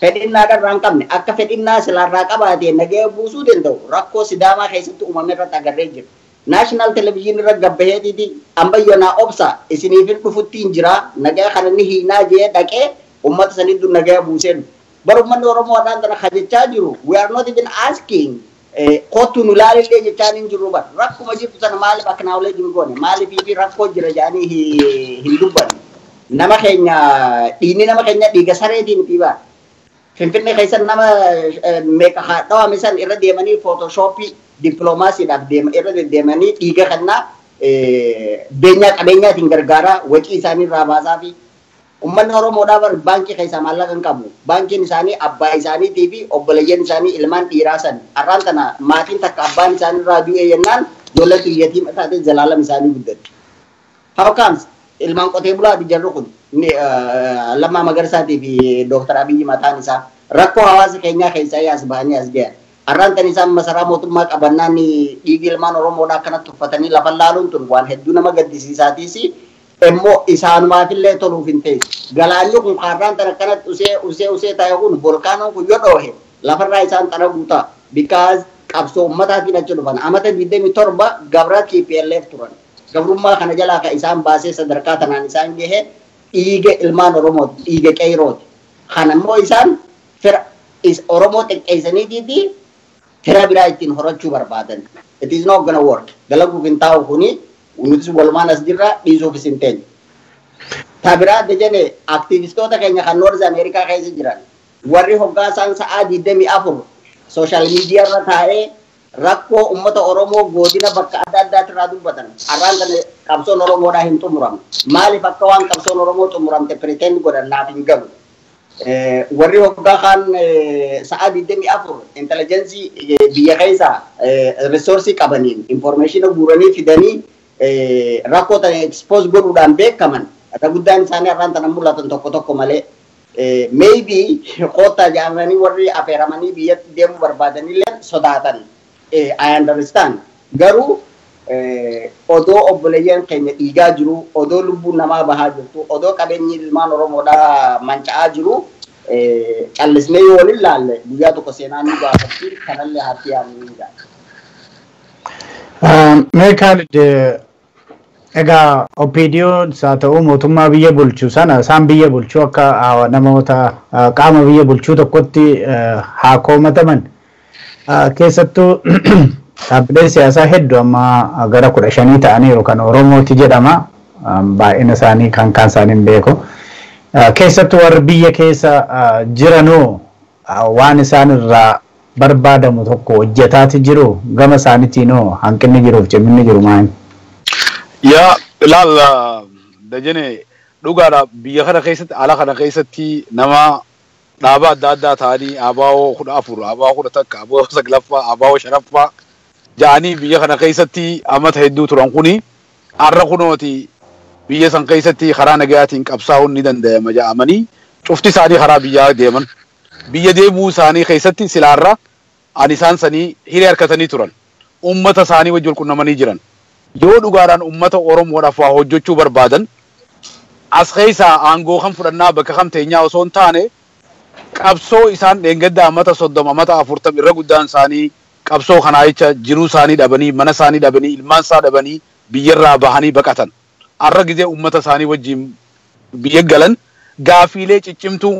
Fedhinnaa irraa hin qabne akka fedhinnaa silaarraa qabaatee nagaya buusuu danda'u rakkoo Sidaamaa keessatti uumame irratti agarree jiru. National Television irra gabbaheetiiti ambayyoonaa obsa isiniifin dhufuttiin jira nagaya kana ni hiinaa jee dhaqee uummata saniitu nagaya buusee dhufu. Barummanni Oromoo adaan tana hajjechaa jiru. We are not even asking kottu nu laalillee jechaan hin jirru bar. Rakkuma jirtu sana maaliif akka naawulee jiru goone maaliif fi rakkoo jira jedhanii hin dubbanne. Nama keenya dhiinni nama keenya dhiiga sareetiin dhiibaa. Finfinnee keessa nama meeqa haadhawame san irra deemanii footooshooppii dippiloomaasiidhaaf irra deddeemanii dhiiga kannaa beenyaa qabeenyaatiin gargaaraa wacii isaanii irraa baasaa fi ummanni Oromoodhaa bar baankii keessaa maallaqa hin qabu. Baankiin isaanii abbaa isaaniitii fi obboleeyyan isaanii ilmaan dhiiraa san. Har'aan tana maatiin takka abbaan isaanii irraa du'e jennaan ijoolleetu yatiima taate jalaalam isaanii guddate. How comes ilmaan qotee bulaati jarru kun Lammaa Magarsaatii fi Dr. Abiy mataan isaa rakkoo hawaasa keenyaa keessaa as bahanii as gahan. Har'aan tan isaan masaraa mootummaa qabannaan dhiigi ilmaan Oromoodhaa akkanatti uffatanii lafa laaluun tun waan hedduu nama gaddisiisaatiis immoo isaanumaafillee toluuf hin ta'e. Galaanni kun har'aan tan akkanatti usee taa'e kun volkaanoon kun yoo dhoohe lafarraa isaan xara guutaa. Because qabsoo ummataatiin achi dhufan amata 27 gabra TPLF turan gabrummaa kana jalaa ka isaan baasee sadarkaa tanaan isaan gahe dhiiga ilmaan Oromoo dhiiga qeerooti kana immoo isaan fira Oromoo xiqqeessaniitiiti fira biraa ittiin horachuu barbaadan it is not gonna work dalaguuf hin taa'u kuni nutis walumaan as jirra dhiisuufis hin teenye tabiraa dejane aktivistoota keenya kan Noorz Ameerikaa keessa jiran warri hoggaasaan sa'aa 24 social media irra taa'ee rakkoo ummata Oromoo godina bakka adda addaatti irraa dubbatan arraan kana qabsoon Oromoodhaa hin xumuramne maaliif akka waan qabsoon Oromoo xumuramte pretend godhan naaf hin galu warri hoggaa kan sa'aa 24 intelligence biyya keessa resource qabaniin information guuranii fidanii rakkoo tan expose godhuudhaan beekaman ada guddaan isaanii arraan tan mul'atan tokko malee maybe qoota jaamanii warri affeeramanii biyyatti deemuu barbaadanillee sodaatan I understand garuu odoo obboleeyyan keenya dhiigaa jiru odoo lubbuun namaa bahaa jirtu odoo qabeenyi ilmaan Oromoodhaa manca'aa jiru callisnee yoo ilaalle guyyaa tokko seenaan nu gaafatti kanallee harki yaadnu Meekaalid egaa OPDO saa ta'uu mootummaa biyya bulchuu sana isaan biyya bulchuu akka namoota qaama biyya bulchuu tokkotti haa koomataman keessattuu dhaabbileen siyaasaa hedduu amma gara 15 ta'aniiru kan Oromooti jedhama baay'ina isaanii kan isaanii hin beeku keessattuu warri biyya keessa jiranoo waan isaan irraa barbaadamu tokko hojjetaati jiru gama isaaniitiinoo hanqinni jiruuf ciminni jiru maal yaa ilaalla dajane dhugaadha biyya kana keessatti ala kana keessatti nama dhaaba adda addaa ta'anii abaawoo 14 abaawoo 11 abaawoo 9 abaawoo 5 ja'anii biyya kana keessatti amata hedduu turan kuni har'a kunooti biyya san keessatti karaa nagayaatiin qabsaa'uun ni danda'ama ja'amanii cufti isaanii karaa biyyaa deeman biyya deemuu isaanii keessatti silaarra ani isaan sanii hiree harkatanii turan ummata isaanii wajjin qunnamanii jiran yoo dhugaadhaan ummata Oromoodhaaf waa hojjechuu barbaadan as keessa aangoo kan fudhannaa bakka kam teenyaa osoo hin taane qabsoo isaan dheengadda amata 30 amata 40 irra guddaan isaanii qabsoo kanaa jecha jiruu isaanii dhabanii mana isaanii dhabanii ilmaan isaa dhabanii biyyarraa bahanii baqatan har'a gizee ummata isaanii wajjin biyya galan gaafiilee ciccimtuu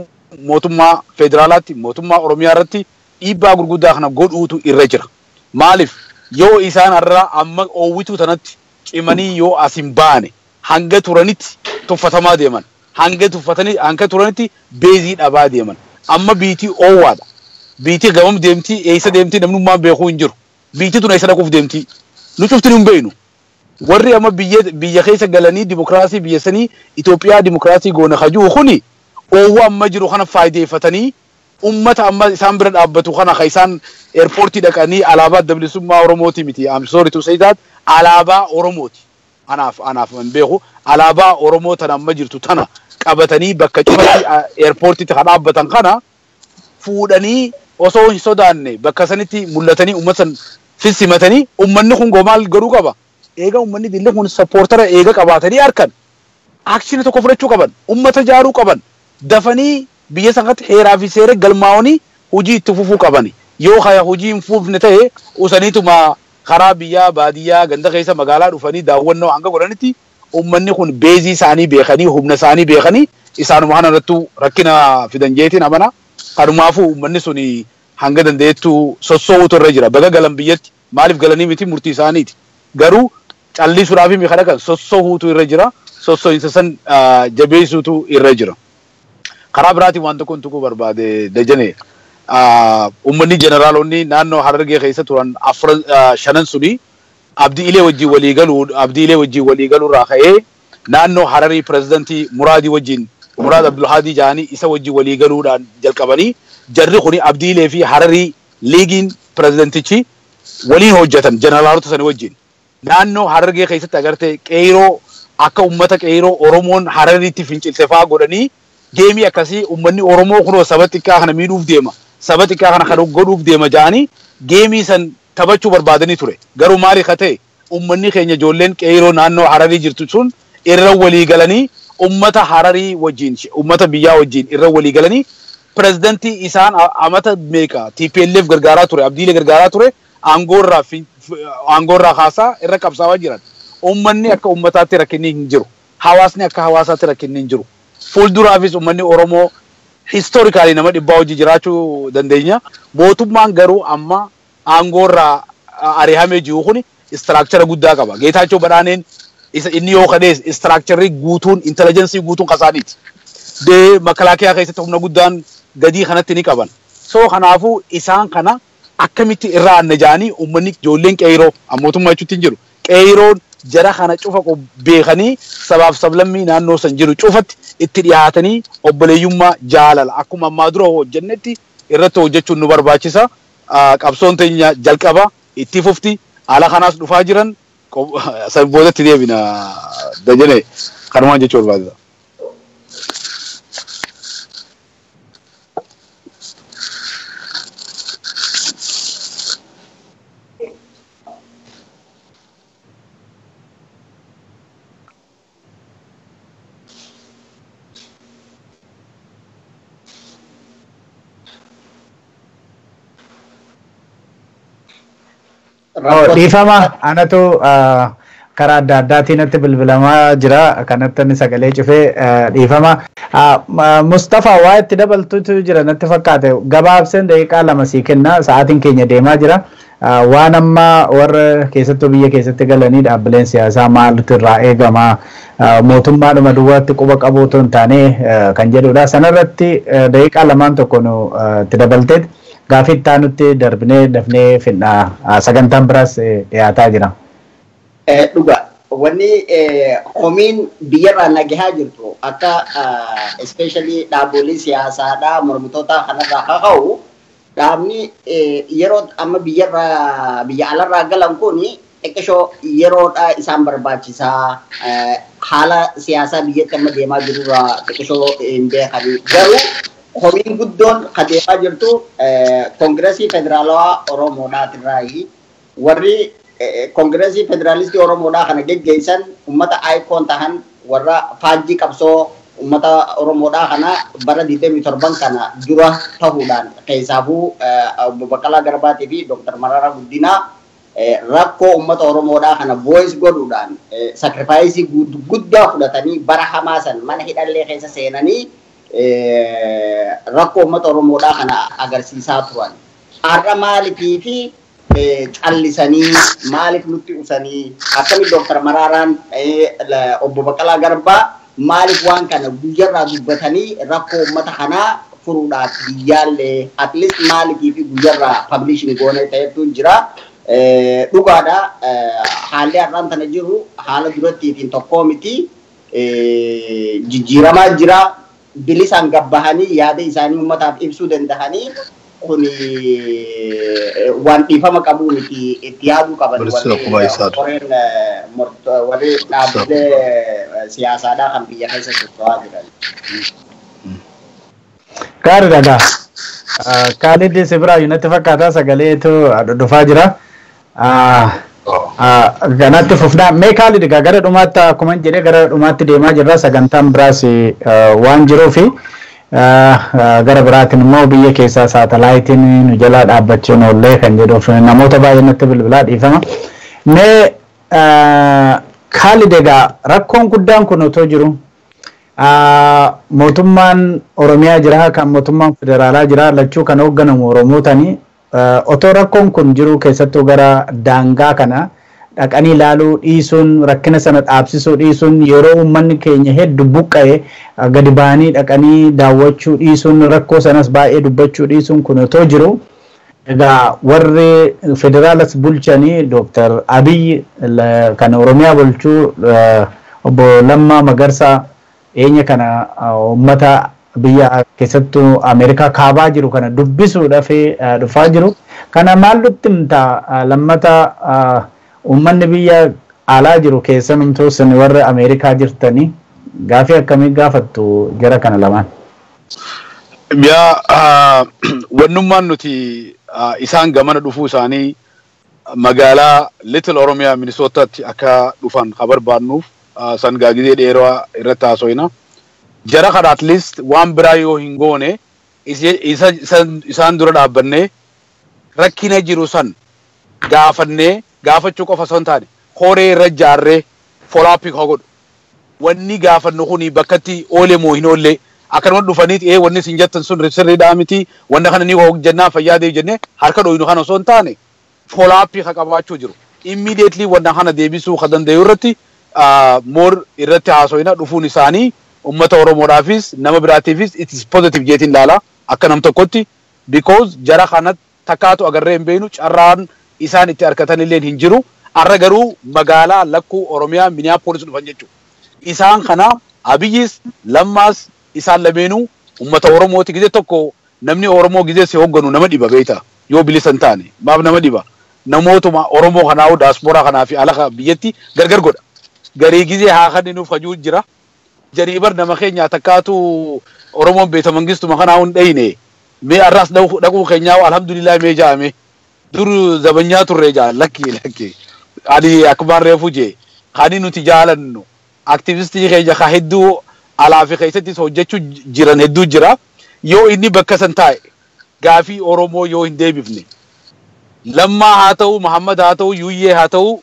mootummaa federaalaatti mootummaa Oromiyaa irratti dhiibbaa gurguddaa kana godhuutu irra jira maaliif yoo isaan har'a amma oowwituu tanatti cimanii yoo asin baane hanga turanitti tuffatamaa deeman hanga turanitti beezii dhabaa deeman amma biitii oowwaadha biitii gamam deemtii eessa deemtii namnummaan beekuu hin jiru biitii tun eessa dhaquuf deemtii nu cuftin hin beeynu warri amma biyya keessa galanii dimokiraasii biyya sanii Itoophiyaa dimokiraasii goona hajuu kuni oowwa amma jiru kana faayideeffatanii ummata amma isaan bira dhaabbatu kana ka isaan airportii dhaqanii alaabaa dablisummaa Oromooti miti I'm sorry to say that alaabaa Oromooti anaaf man beeku alaabaa Oromoo tana amma jirtu tana qabatanii bakka cufatti airportiitti ka dhaabbatan kana fuudhanii osoo hin sodaanne bakka sanitti mul'atanii ummatan fissimatanii ummanni kun gomaal garuu qaba eega ummanni dillee kun supportera eega qabaatanii harkan akshinii tokko fudhachuu qaban ummata jaaruu qaban dafanii biyya sanatti heeraa fi seera galmaa'anii hojii itti fufuu qabani yoo haya hojii hin fufne ta'e usaniituma karaa biyyaa baadiyyaa ganda keessa magaalaa dhufanii daawwannoo hanga godhanitti ummanni kun beezii isaanii beekanii humna isaanii beekanii isaanuma kana irrattu rakkina fidan jeetiin amana kanumaafuu ummanni sun hanga dandeettu sossoo'uutu irra jira baga galan biyyatti maaliif galanii miti murtii isaaniiti garuu callisuudhaaf mi kana kan sossoo'uutu irra jira sossoo'insa san jabeessuutu irra jira karaa biraatiin waan tokko tuquu barbaade dajane ummanni jeneraalonni naannoo Harargee keessa turan 5 suni abdiilee wajjin walii galuu irraa ka'ee naannoo Hararii pirezidantii Muraad Abdulhaadii jaanii isa wajjin walii galuudhaan jalqabanii jarri kuni abdiilee fi Hararii liigiin pirezidantichi waliin hojjetan jeneraalota sana wajjin naannoo Harargee keessatti agartee qeeroo akka ummata qeeroo Oromoon Harariitti fincilse fa'aa godhanii deemii akkasii ummanni Oromoo kunoo saba xiqqaa kana miidhuuf deema saba xiqqaa kana kan godhuuf deema jaanii geemii san taphachuu barbaadanii ture garuu maali ka ta'e ummanni keenya ijoolleen qeeroo naannoo Hararii jirtu sun irra walii galanii ummata Hararii wajjin ummata biyyaa wajjin irra walii galanii pirezidantii isaan amata meeqa TPLF gargaaraa ture abdiilee gargaaraa ture aangorraa kaasaa irra qabsaawaa jiran. Uummanni akka uummataatti rakkinni hin jiru. Hawaasni akka hawaasaatti rakkinni hin jiru. Fuulduraafis uummanni Oromoo historically nama dhibbaa hojii jiraachuu dandeenya. Mootummaan garuu amma aangorraa ari'amee jiru kuni istiraakchara guddaa qaba. Geetaachoo Badhaaneen inni yoo kadhees istiraakcharri guutuun intelligensii guutuun kasaaniiti. Makalaakiyaa keessatti humna guddaan gadii kanatti ni qaban. So kanaafuu isaan kana akkamitti irraa anna jaanii uummanni ijoolleen qeeroo mootummaa jechuutti hin jiru. Qeeroon jara kana cufa beekanii sabaaf sablammii naannoo san jiru cufatti itti dhiyaatanii obboleeyyummaa jaalala akkuma ammaa dura hojjennetti irratti hojjechuun nu barbaachisa. Qabsoon teenya jalqaba itti fufti haala kanaas dhufaa jiran san boodatti deebina Dajanee kanumaan jechuu barbaada. Dhiifama anatu karaa adda addaatiin natti bilbilamaa jira kanatti inni sagalee cufee dhiifama. Mustafaa waa itti dabaltutu jira natti fakkaate gabaabseen daqiiqaa lama sii kenna sa'aatiin keenya deemaa jira. Waan amma warra keessattuu biyya keessatti galanii dhaabbileen siyaasaa maaltu irraa eegama mootummaadhuma duwwaatti quba qabu otoo hin taane kan jedhudha. Sanarratti daqiiqaa lamaan tokko nu itti dabalteet gaafii itti aanutti darbinee dafnee fidna sagantaan biraas dhiyaataa jira. Dhuga wanni komiin biyyarraa nagahaa jirtu akka especially dhaabbilee siyaasaadhaa mormitoota kanarraa kaka'u dhaabni yeroo amma biyya alarraa galan kuni ekkashoo yeroodhaa isaan barbaachisaa haala siyaasaa biyyatti amma deemaa jirurraa ekkashoo hin beekani garuu komiin guddoon kadeemaa jirtu Koongireesii Federaalawaa Oromoodhaatirraayi warri Koongireesii Federaalistii Oromoodhaa kana geggeessan uummata aayikoon tahan warra faajjii qabsoo uummata Oromoodhaa kana bara 27 kana dura tahuudhaan keessaafuu Obbo Baqqalaa Garbaatii fi Dr. Mararaa Guddinaa rakkoo uummata Oromoodhaa kana voice godhuudhaan sacrifice guddaa fudhatanii bara hamaa san mana hidhallee keessa seenanii rakkoo uummata Oromoodhaa kana agarsiisaa turan. Har'a maaliifii fi callisanii maaliif nutti usanii akkami Dr. Mararaan Obbo Baqqalaa Garbaa maaliif waan kana guyyarraa dubbatanii rakkoo uummata kanaa furuudhaaf biyyaallee at least maaliifii fi guyyarraa publishing goonee ta'etu jira. Dhugaadha haalli har'aan tana jiru haala durattiitiin tokkoo miti jijjiiramaa jira. Bilisaan gabbahanii yaada isaanii uummataaf ibsuu dandahanii kun waan dhiifama qabuun itti yaaduu qaban warri dhaabbilee siyaasaadhaa kan biyya keessa socho'aa jiran. Gaariidha. Kaalid Sibiraa natti fakkaata sagaleetu dhufaa jira. Ganatti fufnaa mee Kaalid gara dhumaatti akkuma jedhee gara dhumaatti deemaa jirra sagantaan biraas waan jiruufi gara biraatiin immoo biyya keessaa saatalaayitiin nu jalaa dhaabbachuun oollee kan jedhuuf namoota baay'ee natti bilbilaa dhiifama. Mee Kaalid egaa rakkoon guddaan kun otoo jiru mootummaan Oromiyaa jira kan mootummaan federaalaa jira lachuu kan hoogganamu Oromootanii otoo rakkoon kun jiru keessattuu gara daangaa kana dhaqanii ilaaluu dhiisuun rakkina sana dhaabsisuu dhiisuun yeroo uummanni keenya hedduu buqqa'e gadi ba'anii dhaqanii daawwachuu dhiisuun rakkoo sanas baay'ee dubbachuu dhiisuun kun otoo jiru egaa warri federaalas bulchanii Dr. Abiy kan Oromiyaa bulchuu obbo Lammaa Magarsaa eenya kana uummata biyya keessattuu Ameerikaa kaabaa jiru kana dubbisuudhaaf dhufaa jiru. Kana maal nutti himta lammata uummanni biyya alaa jiru keessanumtuu isin warra Ameerikaa jirtanii gaafii akkamii gaafattu jara kana lamaan? Wannummaan nuti isaan gamana dhufuu isaanii magaalaa Little Oromiyaa Minisootaatti akka dhufan barbaannuuf san gaagizee dheeraa irratti haasoyna. Jara kana at least waan biraa yoo hin goone isaan dura dhaabbannee rakkina jiru san gaafachuu qofa osoo hin taane horee irra jaarree folaappii haa godhu. Wanni gaafannu kuni bakkatti oolee moo hin oolle akkanuma dhufaniiti wanni isin jettan sun sirriidhaa miti wanta kana ni hojjannaa fayyaadee jennee harka dhooyinu kana osoo hin taane folaappii haa qabaachuu jiru. Immediately wanta kana deebisuu haa danda'u irratti moor irratti haasoyina dhufuun isaanii ummata Oromoodhaafis nama biraatiifis it is positive jeetiin ilaala akka nam tokkotti because jara kana takkaatu agarree hin beeknu carraan isaan itti harkatan illee hin jiru. Arra garuu magaalaa lakkuu Oromiyaa Minneapolis dhufan jechuudha. Isaan kana Abiyyis Lammaas isaan lameenuu ummata Oromooti gizee tokko namni Oromoo gizee si hogganu nama dhiba beekta yoo bilisan taane maaf nama dhiba namootuma Oromoo kanaa'u diaspora kanaa fi alaka biyyatti gargar godha. Garii gizee haa kenninuuf hajuu jira. Jariibar nama keenya takkaatu Oromoon beeta mangistuma kanaa'u hin dheyne mee arraas dhaquu keenyaa alhamdulillah mee jaame dur zabanyaa turre jaa lakki ani akbar reefu je khani nuti jaalannu aktivistii keenya ka hedduu alaafi keessatti hojjechuu jiran hedduu jira yoo inni bakka san taa'e gaafii Oromoo yoo hin deebifne Lammaa haa ta'u Muhammad haa ta'u Yuyyee haa ta'u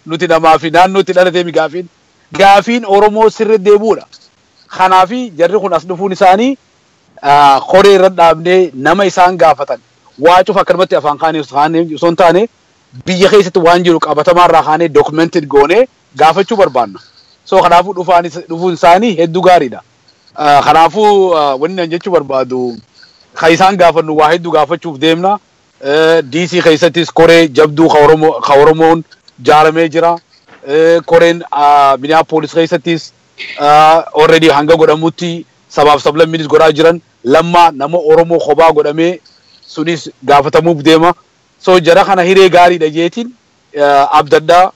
nuti namaa fi naannootti dhalatee gaafiin Oromoo sirri deebuudha. Kanaafi jarri kun as dhufuun isaanii qoree irra dhaabnee nama isaan gaafatan waa cufa akkanumatti afaan kaanii osoo hin taane biyya keessatti waan jiru qabatamaarraa kaanee documented goonee gaafachuu barbaanna. So kanaafuu dhufuun isaanii hedduu gaariidha. Kanaafuu wanni an jechuu barbaadu kan isaan gaafannu waa hedduu gaafachuuf deemna. DC keessattis koree jabduu ka Oromoon jaaramee jira. Koreen Minneapolis keessattis already hanga godhamutti sabaaf sablammiinis godhaa jiran Lammaa nama Oromoo kophaa godhamee sunis gaafatamuuf deema. So jara kana hiree gaariidha jeetiin abdaddaa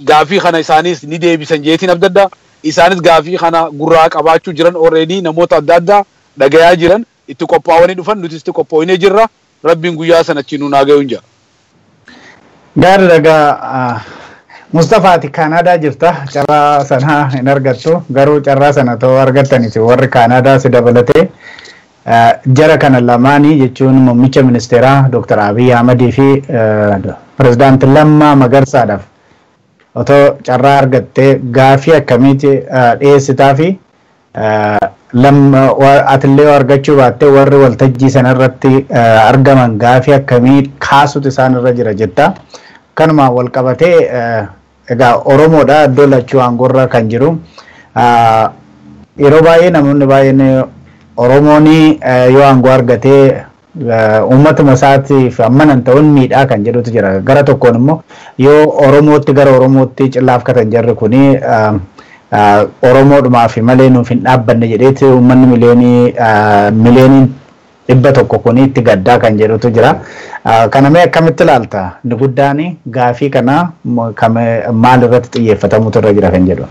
gaafii kana isaanis ni deebisan jeetiin abdaddaa isaanis gaafii kana gurraa qabaachuu jiran already namoota adda addaa dhagayaa jiran itti qophaa'anii dhufan nutis itti qophoonee jirra. Rabbiin guyyaa sanatti nu naagayuun jira. Gaari dagaa Mustafaati Kaanaadaa jirta carraa sana hin argattu garuu carraa sana ta'uu argattanis warri Kaanaadaa si dabalatee jara kana lamaanii jechuun muummicha ministeeraa Dr. Abiy Ahmedii fi Pirezidaanti Lammaa Magarsaadhaaf otoo carraa argattee gaafii akkamiiti dhiyeessitaa fi atillee argachuu baattee warri waltajjii sanarratti argaman gaafii akkamii kaasutu isaan irra jira jetta. Kanuma wal qabatee egaa Oromoodha iddoo lachuu aangorra kan jiru. Yeroo baay'ee namoonni baay'een Oromooni yoo aangoo argatee uummatuma isaatiif ammanan ta'uun miidhaa kan jedhutu jira. Gara tokkoon immoo yoo Oromootti gara Oromootti cillaaf katan jarri kuni Oromoodhumaa fi malee nuuf hin dhaabbanne jedheeti uummanni miliyooniin 100 kuni itti gaddaa kan jedhutu jira. Kana mee akkamitti ilaalta? Inni guddaan gaafii kana maal irratti xiyyeeffatamutu irra jira kan jedhu.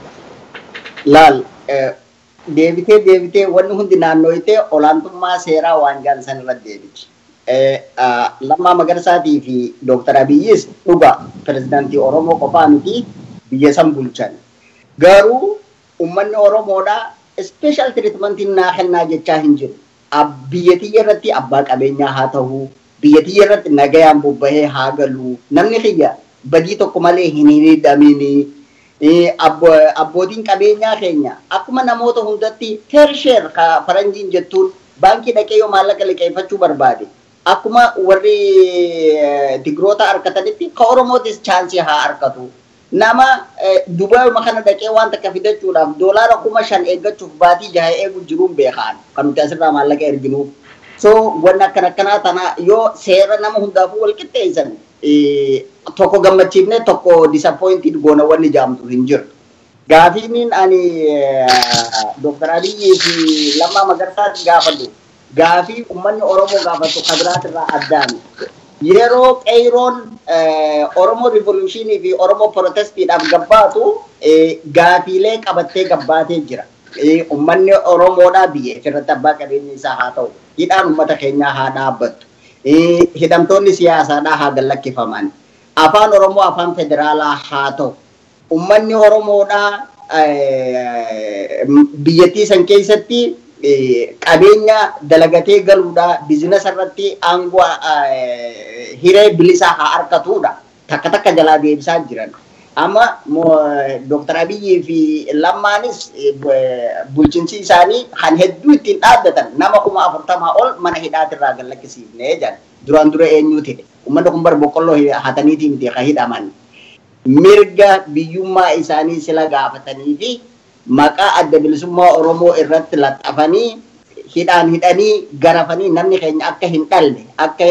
Laal deebitee wanni hundi naannooyitee olaantummaa seeraa waan jaansan irratti deebiti. Lammaa Magarsaatii fi Dr. Abiyyis dhuga pirezidaantii Oromoo qofaa miti biyya san bulchan. Garuu uummanni Oromoodhaa special treatment naa kennaa jechaa hin jiru. Biyyattii irratti abbaa qabeenyaa haa ta'u, biyyattii irratti nagayaan bobbahee haa galu. Namni kiyya badii tokko malee hin hidhamini. Abbootiin qabeenyaa keenya akkuma namoota hundatti fair share ka faranjiin jettuun baankii dhaqee yoo maallaqa liqeeffachuu barbaade akkuma warri Tigroota harkatanitti ka Oromootis chaansii haa harkatu. Nama Dubai makana dhaqee waan takka fidachuudhaaf doolaara 5,000 eeggachuuf baatii 6 eegu jiruun beekan kan nuti asirraa maallaqa erginuuf. So wanni akkanaa tana yoo seera nama hundaafuu wal qixxeessan tokko gammachiifne tokko disappointed goona wanni jaamtu hin jiru. Gaafiin ani Dr. Abiyyii fi Lammaa Magarsaatti gaafadhu gaafii uummanni Oromoo gaafatu kabiraatirraa addaani. Yeroo qeeroon Oromoo Revolutionii fi Oromoo Protestiidhaaf gabbaatu gaafiilee qabattee gabbaatee jira. Uummanni Oromoodhaa biyya irratti abbaa qabeenya isaa haa ta'u hidhaan uummata keenyaa haa dhaabbattu. Hidhamtoonni siyaasaadhaa haa gallakkifaman. Afaan Oromoo afaan federaalaa haa ta'u. Uummanni Oromoodhaa biyyattii san keessatti qabeenya dalagatee galuudha biizinasa irratti aangoo hiree bilisaa haa argatudha takka jalaa deebisaa jiran amma Dr. Abiy fi Lammaanis bulchiinsi isaanii kan hedduu ittiin dhaabbatan nama 40 ol mana hidhaatirraa gallakkisiifnee jedhan duraan dura eenyu ta'e uummanni kun bar boqqolloo hataniitiin miti ka hidhaman mirga biyyummaa isaanii sila gaafatanii fi maqaa adda bilisummaa Oromoo irratti laxxafanii hidhanii garafanii namni keenya akka hin dhalle akka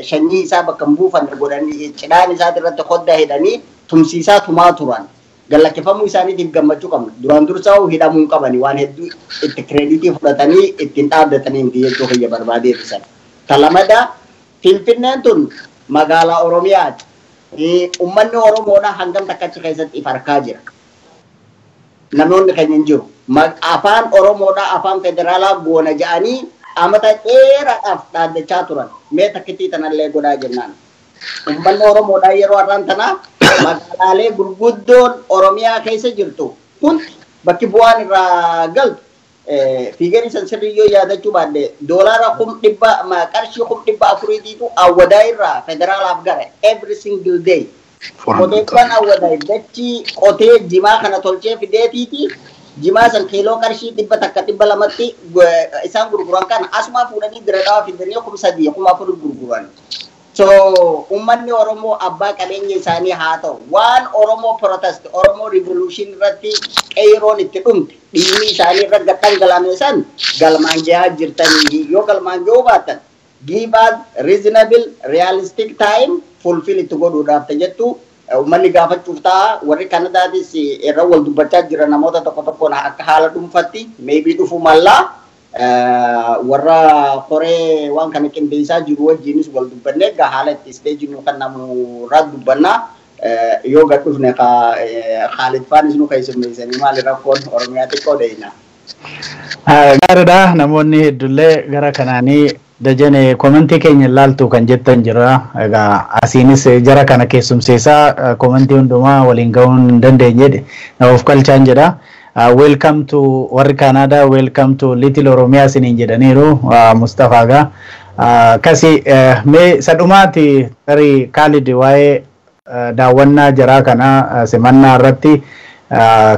shanyii isaa bakka hin buufanne godhanii cidhaan isaa irratti hodda hidhanii tumsiisaa tumaa turan gallakkifamuu isaaniitiif gammachuu qabna duraan dursaa hidhamuu qabani waan hedduu itti kireeditii fudhatanii ittiin dhaabbatanii miti jechuu kiyya barbaadee ibisan talamada Finfinneen tun magaalaa Oromiyaati ummanni Oromoodha hangam takkachi keessatti ifarkaa jira namoonni keenya hin jiru afaan Oromoodha afaan federaalaa goona jedhanii amata dheeraadhaaf dhaaddachaa turan mee takkitii tanallee godhaa jennaan ummanni Oromoodha yeroo har'aan tanaa magaalaalee gurguddoon Oromiyaa keessa jirtu hundi bakki bu'aan irraa galtu fiigarii san sirriyyoo yaadachuu baadde doolaara qarshii 400 awwadaa irraa federaalaaf gara every single day qoteewwan awwadaa dachii qotee jimaa kana tolchee fideetiiti jimaa san kiiloo qarshii 100 isaan gurguran kan asuma fuudhanii diradhaa fidanii 3,000 gurguran so ummanni Oromoo abbaa qabeenya isaanii haa ta'u waan Oromoo protest Oromoo revolution irratti qeeroon itti dhumte dhiigni isaanii irra gadhangalame san galmaan gahaa jirtanii yoo galmaan gahuu baatan give us reasonable realistic time fulfill itti godhuudhaaf tajettu ummanni gaafachuuf ta'a warri Kanadaatis irra wal dubbachaa jira namoota tokkoon akka haala dhuunfatti maybe dhufu mallaa warra qoree waan kana qindeessaa jiru wajjinis wal dubbanne haala itti stage nu kan namu irraa dubbannaa yoo gad dhufne Khalid Faanis nu keessummeessanii maali rakkoon Oromiyaa xiqqoo deeyna. Gaariidha namoonni hedduullee gara kanaanii dajane komentii keenya ilaaltu kan jettan jira egaa asiinis jara kana keessummeessaa komentii hundumaa waliin ga'uu hin dandeenye of qalchaan jedha. Welcome to warri Canada, welcome to Little Oromia sinin jedhaniiru Mustafa ga kasi me sadumati tari Khalid waa'ee daawwannaa jaraa kana simannaa irratti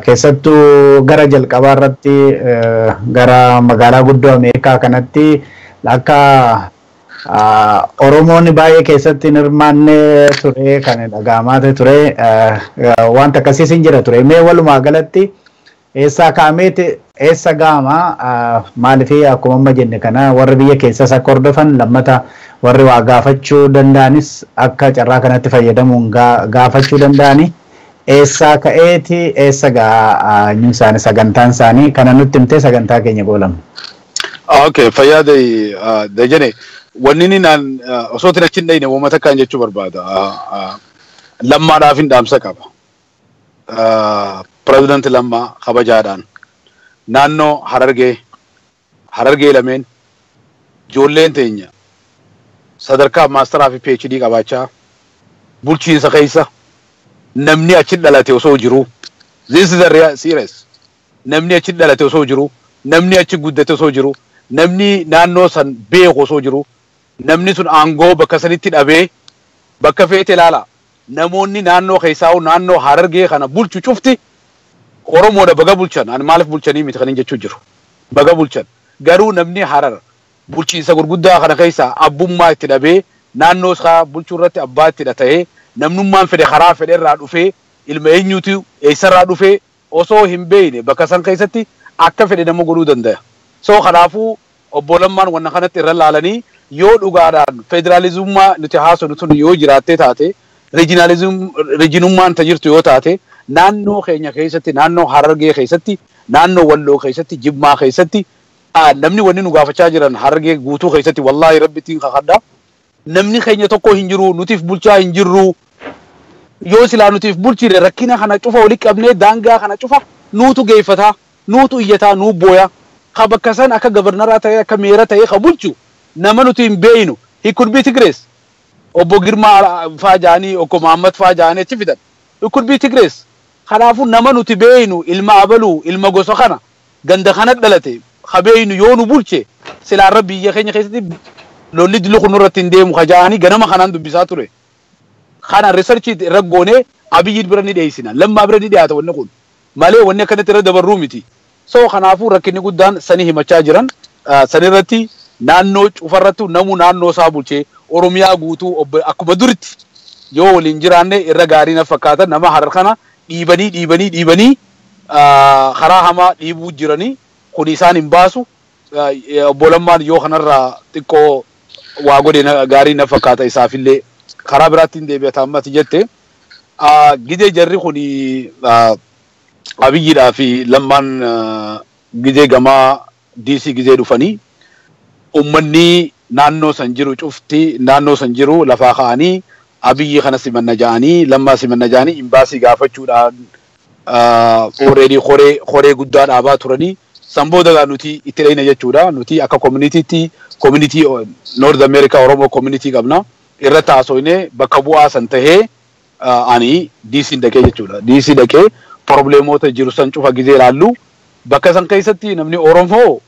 keessattuu gara jalqabaa irratti gara magaalaa guddoo Ameerikaa kanatti akka Oromoonni baay'ee keessatti hirmaanne ture kan dhaga'amaa ture wanta akkasiis hin jira ture mee walumaa galatti essa kaamete essa gama maalifi akkuma amma jenne kana warri biyya keessas akka hordofan lammata warri waa gaafachuu danda'anis akka carraa kanatti fayyadamuun gaafachuu danda'ani essa ka'eeti essa nyuusaan sagantaan isaanii kana nutti himtee sagantaa keenya goolam. Okay fayyade dajane wanni naan osoo tinachin dhayne uummata kan jechuu barbaada lammaadhaaf hin dhaamsa qaba. President Lamma kabajaadhaan naannoo Harargee lameen ijoolleen teenya sadarkaa maasteraa fi PhD qabaachaa bulchiinsa keessa namni achi dhalate osoo jiru this is a serious namni achi dhalate osoo jiru namni achi guddate osoo jiru namni naannoo san beeku osoo jiru namni sun aangoo bakka sanitti dhabee bakka feete ilaala namoonni naannoo keessaa naannoo Harargee kana bulchu cufti Oromoodha baga bulchan ani maaliif bulchanii miti kanin jechuu jiru baga bulchan garuu namni Harar bulchiinsa gurguddaa kana keessaa abbummaa itti dhabee naannoo isaa bulchuu irratti abbaa itti ta'ee namnummaan fedhe karaa fedhe irraa dhufee ilma eenyuutu eessarraa dhufee osoo hin beekne bakka san keessatti akka fedhe nama godhuu danda'a. So kanaafuu obbo Lammaan wanna kanatti irra laalanii yoo dhugaadhaan federaalizummaa nuti haasofnu tun yoo jiraattee taate regionummaan tajirtu yoo taate naannoo keenya keessatti naannoo Harargee keessatti naannoo Walloo keessatti Jimmaa keessatti namni wanni nu gaafachaa jiran Harargee guutuu keessatti wallahi rabbitiin kakadda namni keenya tokko hin jiru nutiif bulchaa hin jirru yoo silaa nutiif bulchire rakkina kana cufa wali qabnee daangaa kana cufa nuutu geeffata nuutu iyyataa nuu booya ka bakka san akka gabarnaraa ta'ee akka meera ta'ee ka bulchu nama nuti hin beeynu he could be Tigrees obbo Girmaa Faajaanii obbo Muhammad Faajaanii achi fidan it could be Tigrees kanaafuu nama nuti beeynu ilma abaluu ilma gosa kana ganda kana dhalate khabeeynu yoo nu bulche sila rabbi ya keenya keessatti lolli dilu kunurratti ndeemu khajaani ganama kanaan dubbisaa ture kana research irra goone abiyyi bira ni dheeysina lamma bira ni dhiyaata wanni kun malee wanni akkanatti irra dabarruu miti so kanaafuu rakkinni guddaan sanii himachaa jiran sanirratti naannoo cufarrattu namu naannoo isaa bulchee oromiyaa guutuu akkuma duritti yoo waliin jiraanne irra gaarii na fakkaata nama harar kana dhiibanii karaa hamaa dhiibuu jiranii kun isaan hin baasu obbolammaan yoo kanarraa xiqqoo waa godhe gaarii na fakkaata isaafillee karaa biraatti hin deebi'ata ammati jette gidee jarri kun abiyyiidhaa fi lammaan gidee gamaa DC gidee dhufanii ummanni naannoo san jiru cufti naannoo san jiru lafaa ka'anii abiyyi kana simanna ja'anii lammaa simanna ja'anii imbaasii gaafachuudhaan already horee guddaa dhaabaa turanii san booda nuti itti dhayna jechuudha nuti akka community North America Oromo community qabna irratti haasoyne bakka bu'aa san tahee ani DC dhaqee jechuudha DC dhaqee problemoota jiru san cufa gizee ilaallu bakka san keessatti namni Oromoo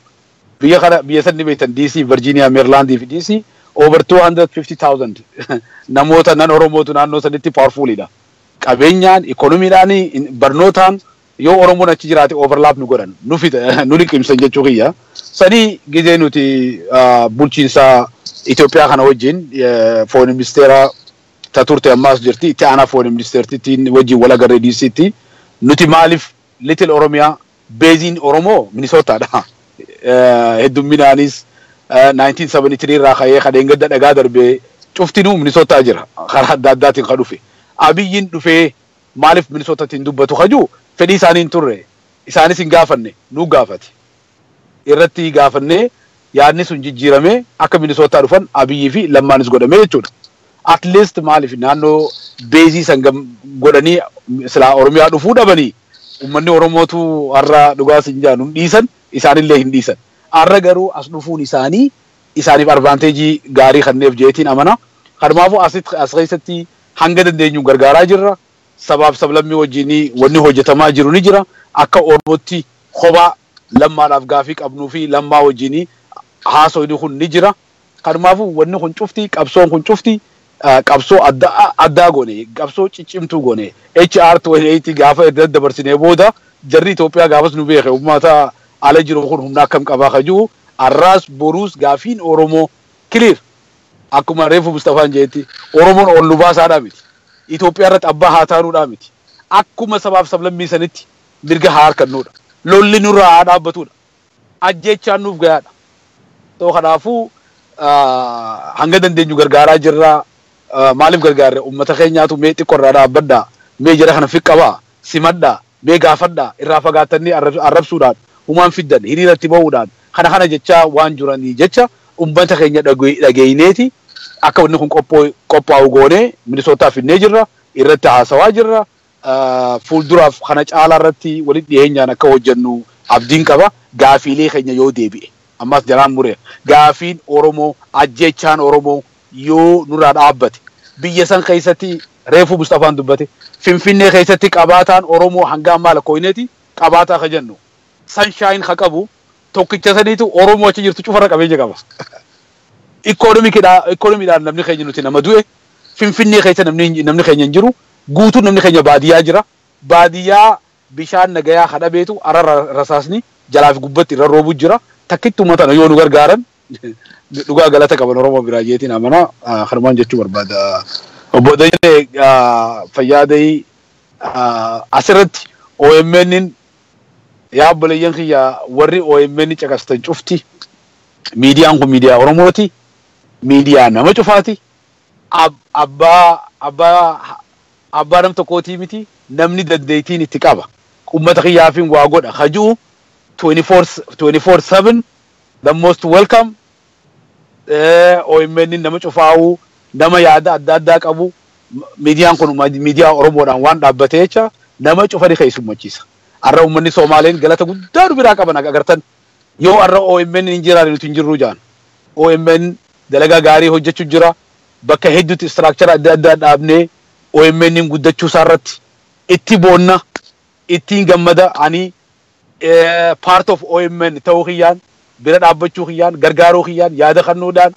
biyya san ni beektan DC Virginia Maryland fi DC over 250,000 namoota nan Oromootu naannoo sanitti powerfulidha qabeenyaan ekonomiidhaan barnootaan yoo Oromoon achi jiraate overlap nu godhan nu liqimsan jechuu kiyya sanii gizee nuti bulchiinsa Itoophiyaa kana wajjin foreign ministeera taturte ammaas jirti itti aanaa foreign ministertiitiin wajjin wal agarree DC'tti nuti maaliif little Oromiyaa beeziin Oromoo Minnesotaadha heddumminaanis 1973 irraa ka'ee kadheen gadda dhagaa darbee cuftinuu Minnesotaa jira karaa adda addaatiin kan dhufe abiyyiin dhufee maaliif Minnesotaatiin dubbatu kajuu fedhii isaanii hin turre isaanis hin gaafanne nu gaafate irratti gaafannee yaadni sun jijjiirame akka Minnesotaa dhufan abiyyii fi lammaanis godhame jechuudha at least maaliif naannoo beezii san godhanii silaa Oromiyaa dhufuu dhabanii ummanni Oromootu har'a dhugaas hin jaanu dhiisan isaanillee hin dhiisan har'a garuu as dhufuun isaaniif advanteejii gaarii kanneef jeetiin amana kanumaafuu as keessatti hanga dandeenyu gargaaraa jirra sabaaf sablammii wajjinii wanni hojjetamaa jiru ni jira akka Oromootti kophaa lammaadhaaf gaafii qabnuu fi lammaa wajjinii haasoyni kun ni jira kanumaafuu wanni kun cufti qabsoon kun cufti qabsoo addaa goone qabsoo ciccimtuu goone HR 28 gaafa daddabarsinee booda jarri Itoophiyaa gaafas nu beeke ummata ala jiru kun humna akkam qabaa kajuu arraas boruus gaafiin Oromoo clear akkuma reefu Mustafaan jeetti Oromoon ol nu baasaadhaa miti Itoophiyaa irratti abbaa haa taanuudhaa miti akkuma sabaaf sablammii sanitti mirga haa harkannuudha lolli nurraa haa dhaabbatudha ajjechaan nuuf gayaadha too kanaafuu hanga dandeenyu gargaaraa jirraa maaliif gargaarre ummata keenyaatu mee xiqqoorraa dhaabbadhaa mee jara kana fiqqabaa simadhaa mee gaafadhaa irraa fagaatanii arrabsuudhaan humaan fiddan hiriiratti bahuudhaan kana jechaa waan jiranii jecha ummata keenya dhageenyeeti akka wanni kun qophaa'u goone Minnesotaa finnee jirra irratti haasawaa jirra fuulduraaf kana caalaa irratti walitti dhiyeenyaan akka hojjennu abdiin qaba gaafiilee keenya yoo deebi'e ammas jaraan muree gaafiin Oromoo ajjechaan Oromoo yoo nurraa dhaabbate biyya san keessatti reefu Mustafaan dubbate Finfinnee keessatti qabaataan Oromoo hanga ammaa lakkooyineeti qabaataa ka jennu sunshine ka qabu tokkicha saniitu Oromoo achi jirtu cufarra qabeenya qaba ikonomiidhaan namni keenya nuti nama du'e Finfinnee keessa namni keenya hin jiru guutuu namni keenya baadiyyaa jira baadiyyaa bishaan nagayaa kadhabeetu arra rasaasni jalaaf gubbatti irra roobu jira takkitti uummatana yoo nu gargaaran dhugaa galata qaban Oromoo biraa jeetiin amana kanumaan jechuu barbaada obbo Dayne Fayyaadee asirratti OMN yaa obboleeyyan kiyya warri OMN caqastan cufti miidiyaan kun miidiyaa Oromooti miidiyaa nama cufaati abbaa nam tokkootii miti namni dandeettiin itti qaba ummata kiyyaafin waa godha hajuu 24/7 the most welcome OMN nama cufaa'u nama yaada adda addaa qabu miidiyaan kun miidiyaa Oromoodhaan waan dhaabbatee jecha nama cufani keessummachiisa arra ummanni Soomaaliin galata guddaa biraa qaban agartan yoo arra OMN hin jiraan nuti hin jirru jaan OMN dalagaa gaarii hojjechuu jira bakka hedduutti structure adda addaa dhaabnee OMN guddachuu isaarratti itti boonna ittiin gammada ani part of OMN ta'uu kiyyaan bira dhaabbachuu kiyyaan gargaaruu kiyyaan yaada kennuudhaan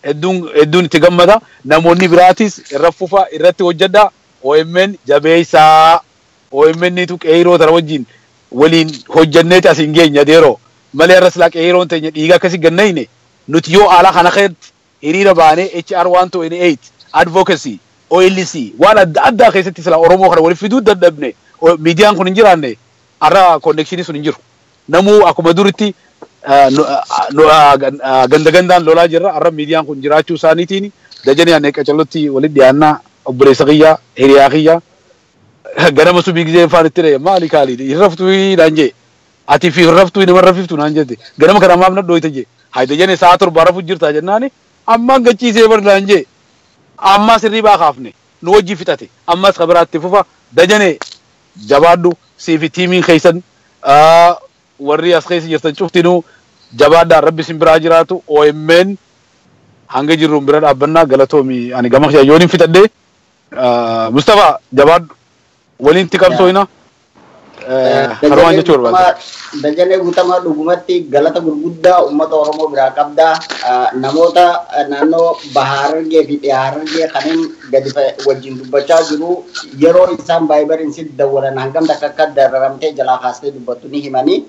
hedduun itti gammada. Namoonni biraatis irra fufa irratti hojjedha. OMN jabeessaa. OMN nitu qeeroo tara wajjin waliin hojjenneeti asiin geenya deeroo. Malee irras laa qeeroon teenya dhiiga akkasii gannayne nuti yoo haala kana keessatti hiriira baanee HR 128 advocacy OLC waan adda addaa keessatti sila Oromoo kana waliif fiduu dadhabne miidiyaan kun hin jiraanne har'a konnekshinii sun hin jiru. Namuu akkuma duritti ganda gandaan lolaa jirra. Har'a miidiyaan kun jiraachuu isaaniitiin Dajanee Annee Qacallotti walitti dhiyaannaa obboleessa kiyyaa hiriyaa kiyyaa ganama subii gizee faanitti dhee maali kaalii hirraftuu naan jee ati fi hirraftuu nama rafiftu naan jette ganama kana maaf na dhooyte jee haa Dajanee sa'a torba rafu jirtaa jennaani ammaan gachiisee bar naan jee ammaa sirrii baa kaafne nu wajji fixate ammas kabiraatti fufa Dajanee jabaadhu siifi tiimiin keessan warri as keessa jirtan cuftinuu jabaadhaan rabbi sin biraa jiraatu OMN hanga jirruun bira dhaabbannaa galatoomi ani gama kiyyaa yooniin fixadhee Mustafa jabaadhu waliin tikamtooyna harmaan jechuu barbaada. Dajanee guutamaa dhugumatti galata gurguddaa uummata Oromoo biraa qabdaa. Namoota naannoo Bahaa Harargee fi Dhiyaa Harargee kanneen gadi wajjin dubbachaa jiru yeroo isaan baay'ee sitti dawwalan hangam takka akka dararamtee jalaa kaastee dubbattu ni himanii.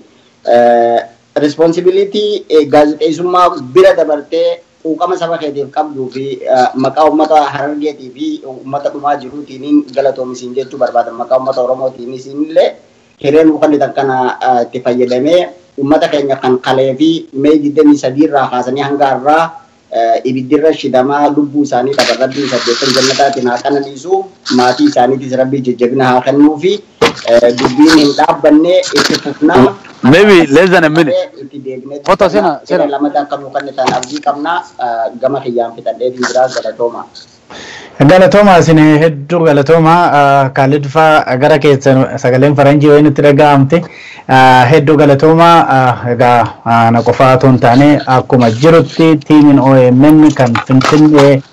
Responsibility gaazexeessummaa bira dabartee quuqama saba keetiif qabduu fi maqaa uummata Harargeetii fi uummata dhumaa jiruutiin galatoomisin jechuu barbaadan maqaa uummata Oromootiin isinillee hireen uffannita kana itti fayyadamee uummata keenya kan qalee fi Mee 23 irraa kaasanii hanga har'aa ibiddirra shidamaa lubbuu isaanii tabarrabbii 8 jannataatiin haa qananiisu maatii isaaniitis rabbii jajjabina haa kennuu fi dubbiin hin dhaabbanne itti fufnaa. Maybe less than a minute. Foto sena lama dakka nukan ni tan abdi kamna gama kiyam fitan de dira galatoma. Galatoma sini heddu galatoma Khalid fa agara ke sagalen faranji wayne tiraga amte heddu galatoma ga na qofa ton tane akuma jirutti timin OMN kan finfinne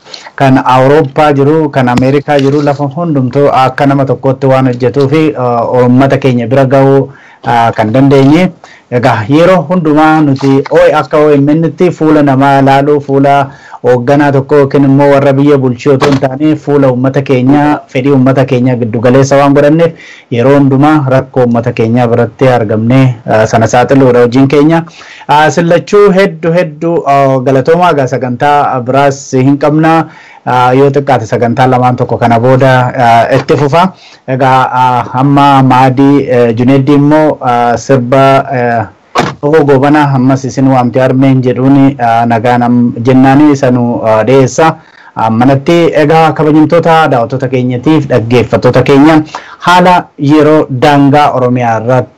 kan Awurooppaa jiru kan Ameerikaa jiru lafa hundumtuu akka nama tokkotti waan hojjetuu fi uummata keenya bira ga'uu kan dandeenye egaa yeroo hundumaa nuti akka OMN'tti fuula namaa laaluu fuula hoogganaa tokko yookiin immoo warra biyya bulchuu otoo hin taane fuula uummata keenya fedhii uummata keenya giddu galeessa waan godhanneef yeroo hundumaa rakkoo uummata keenya biratti argamne sana saaxiluudha hojiin keenya sillachuu hedduu galatoomaa egaa sagantaa biraas hin qabna yoo xiqqaate sagantaa lamaan tokko kana booda itti fufa egaa amma Maadii Juneeddi immoo sirba Gobana ammas isin waamte armeen jedhuun nagaan jennaani sanu dhiyeessa manatti egaa kabajamtoota daawwattoota keenyatiif dhaggeeffattoota keenya haala yeroo daangaa Oromiyaa irratti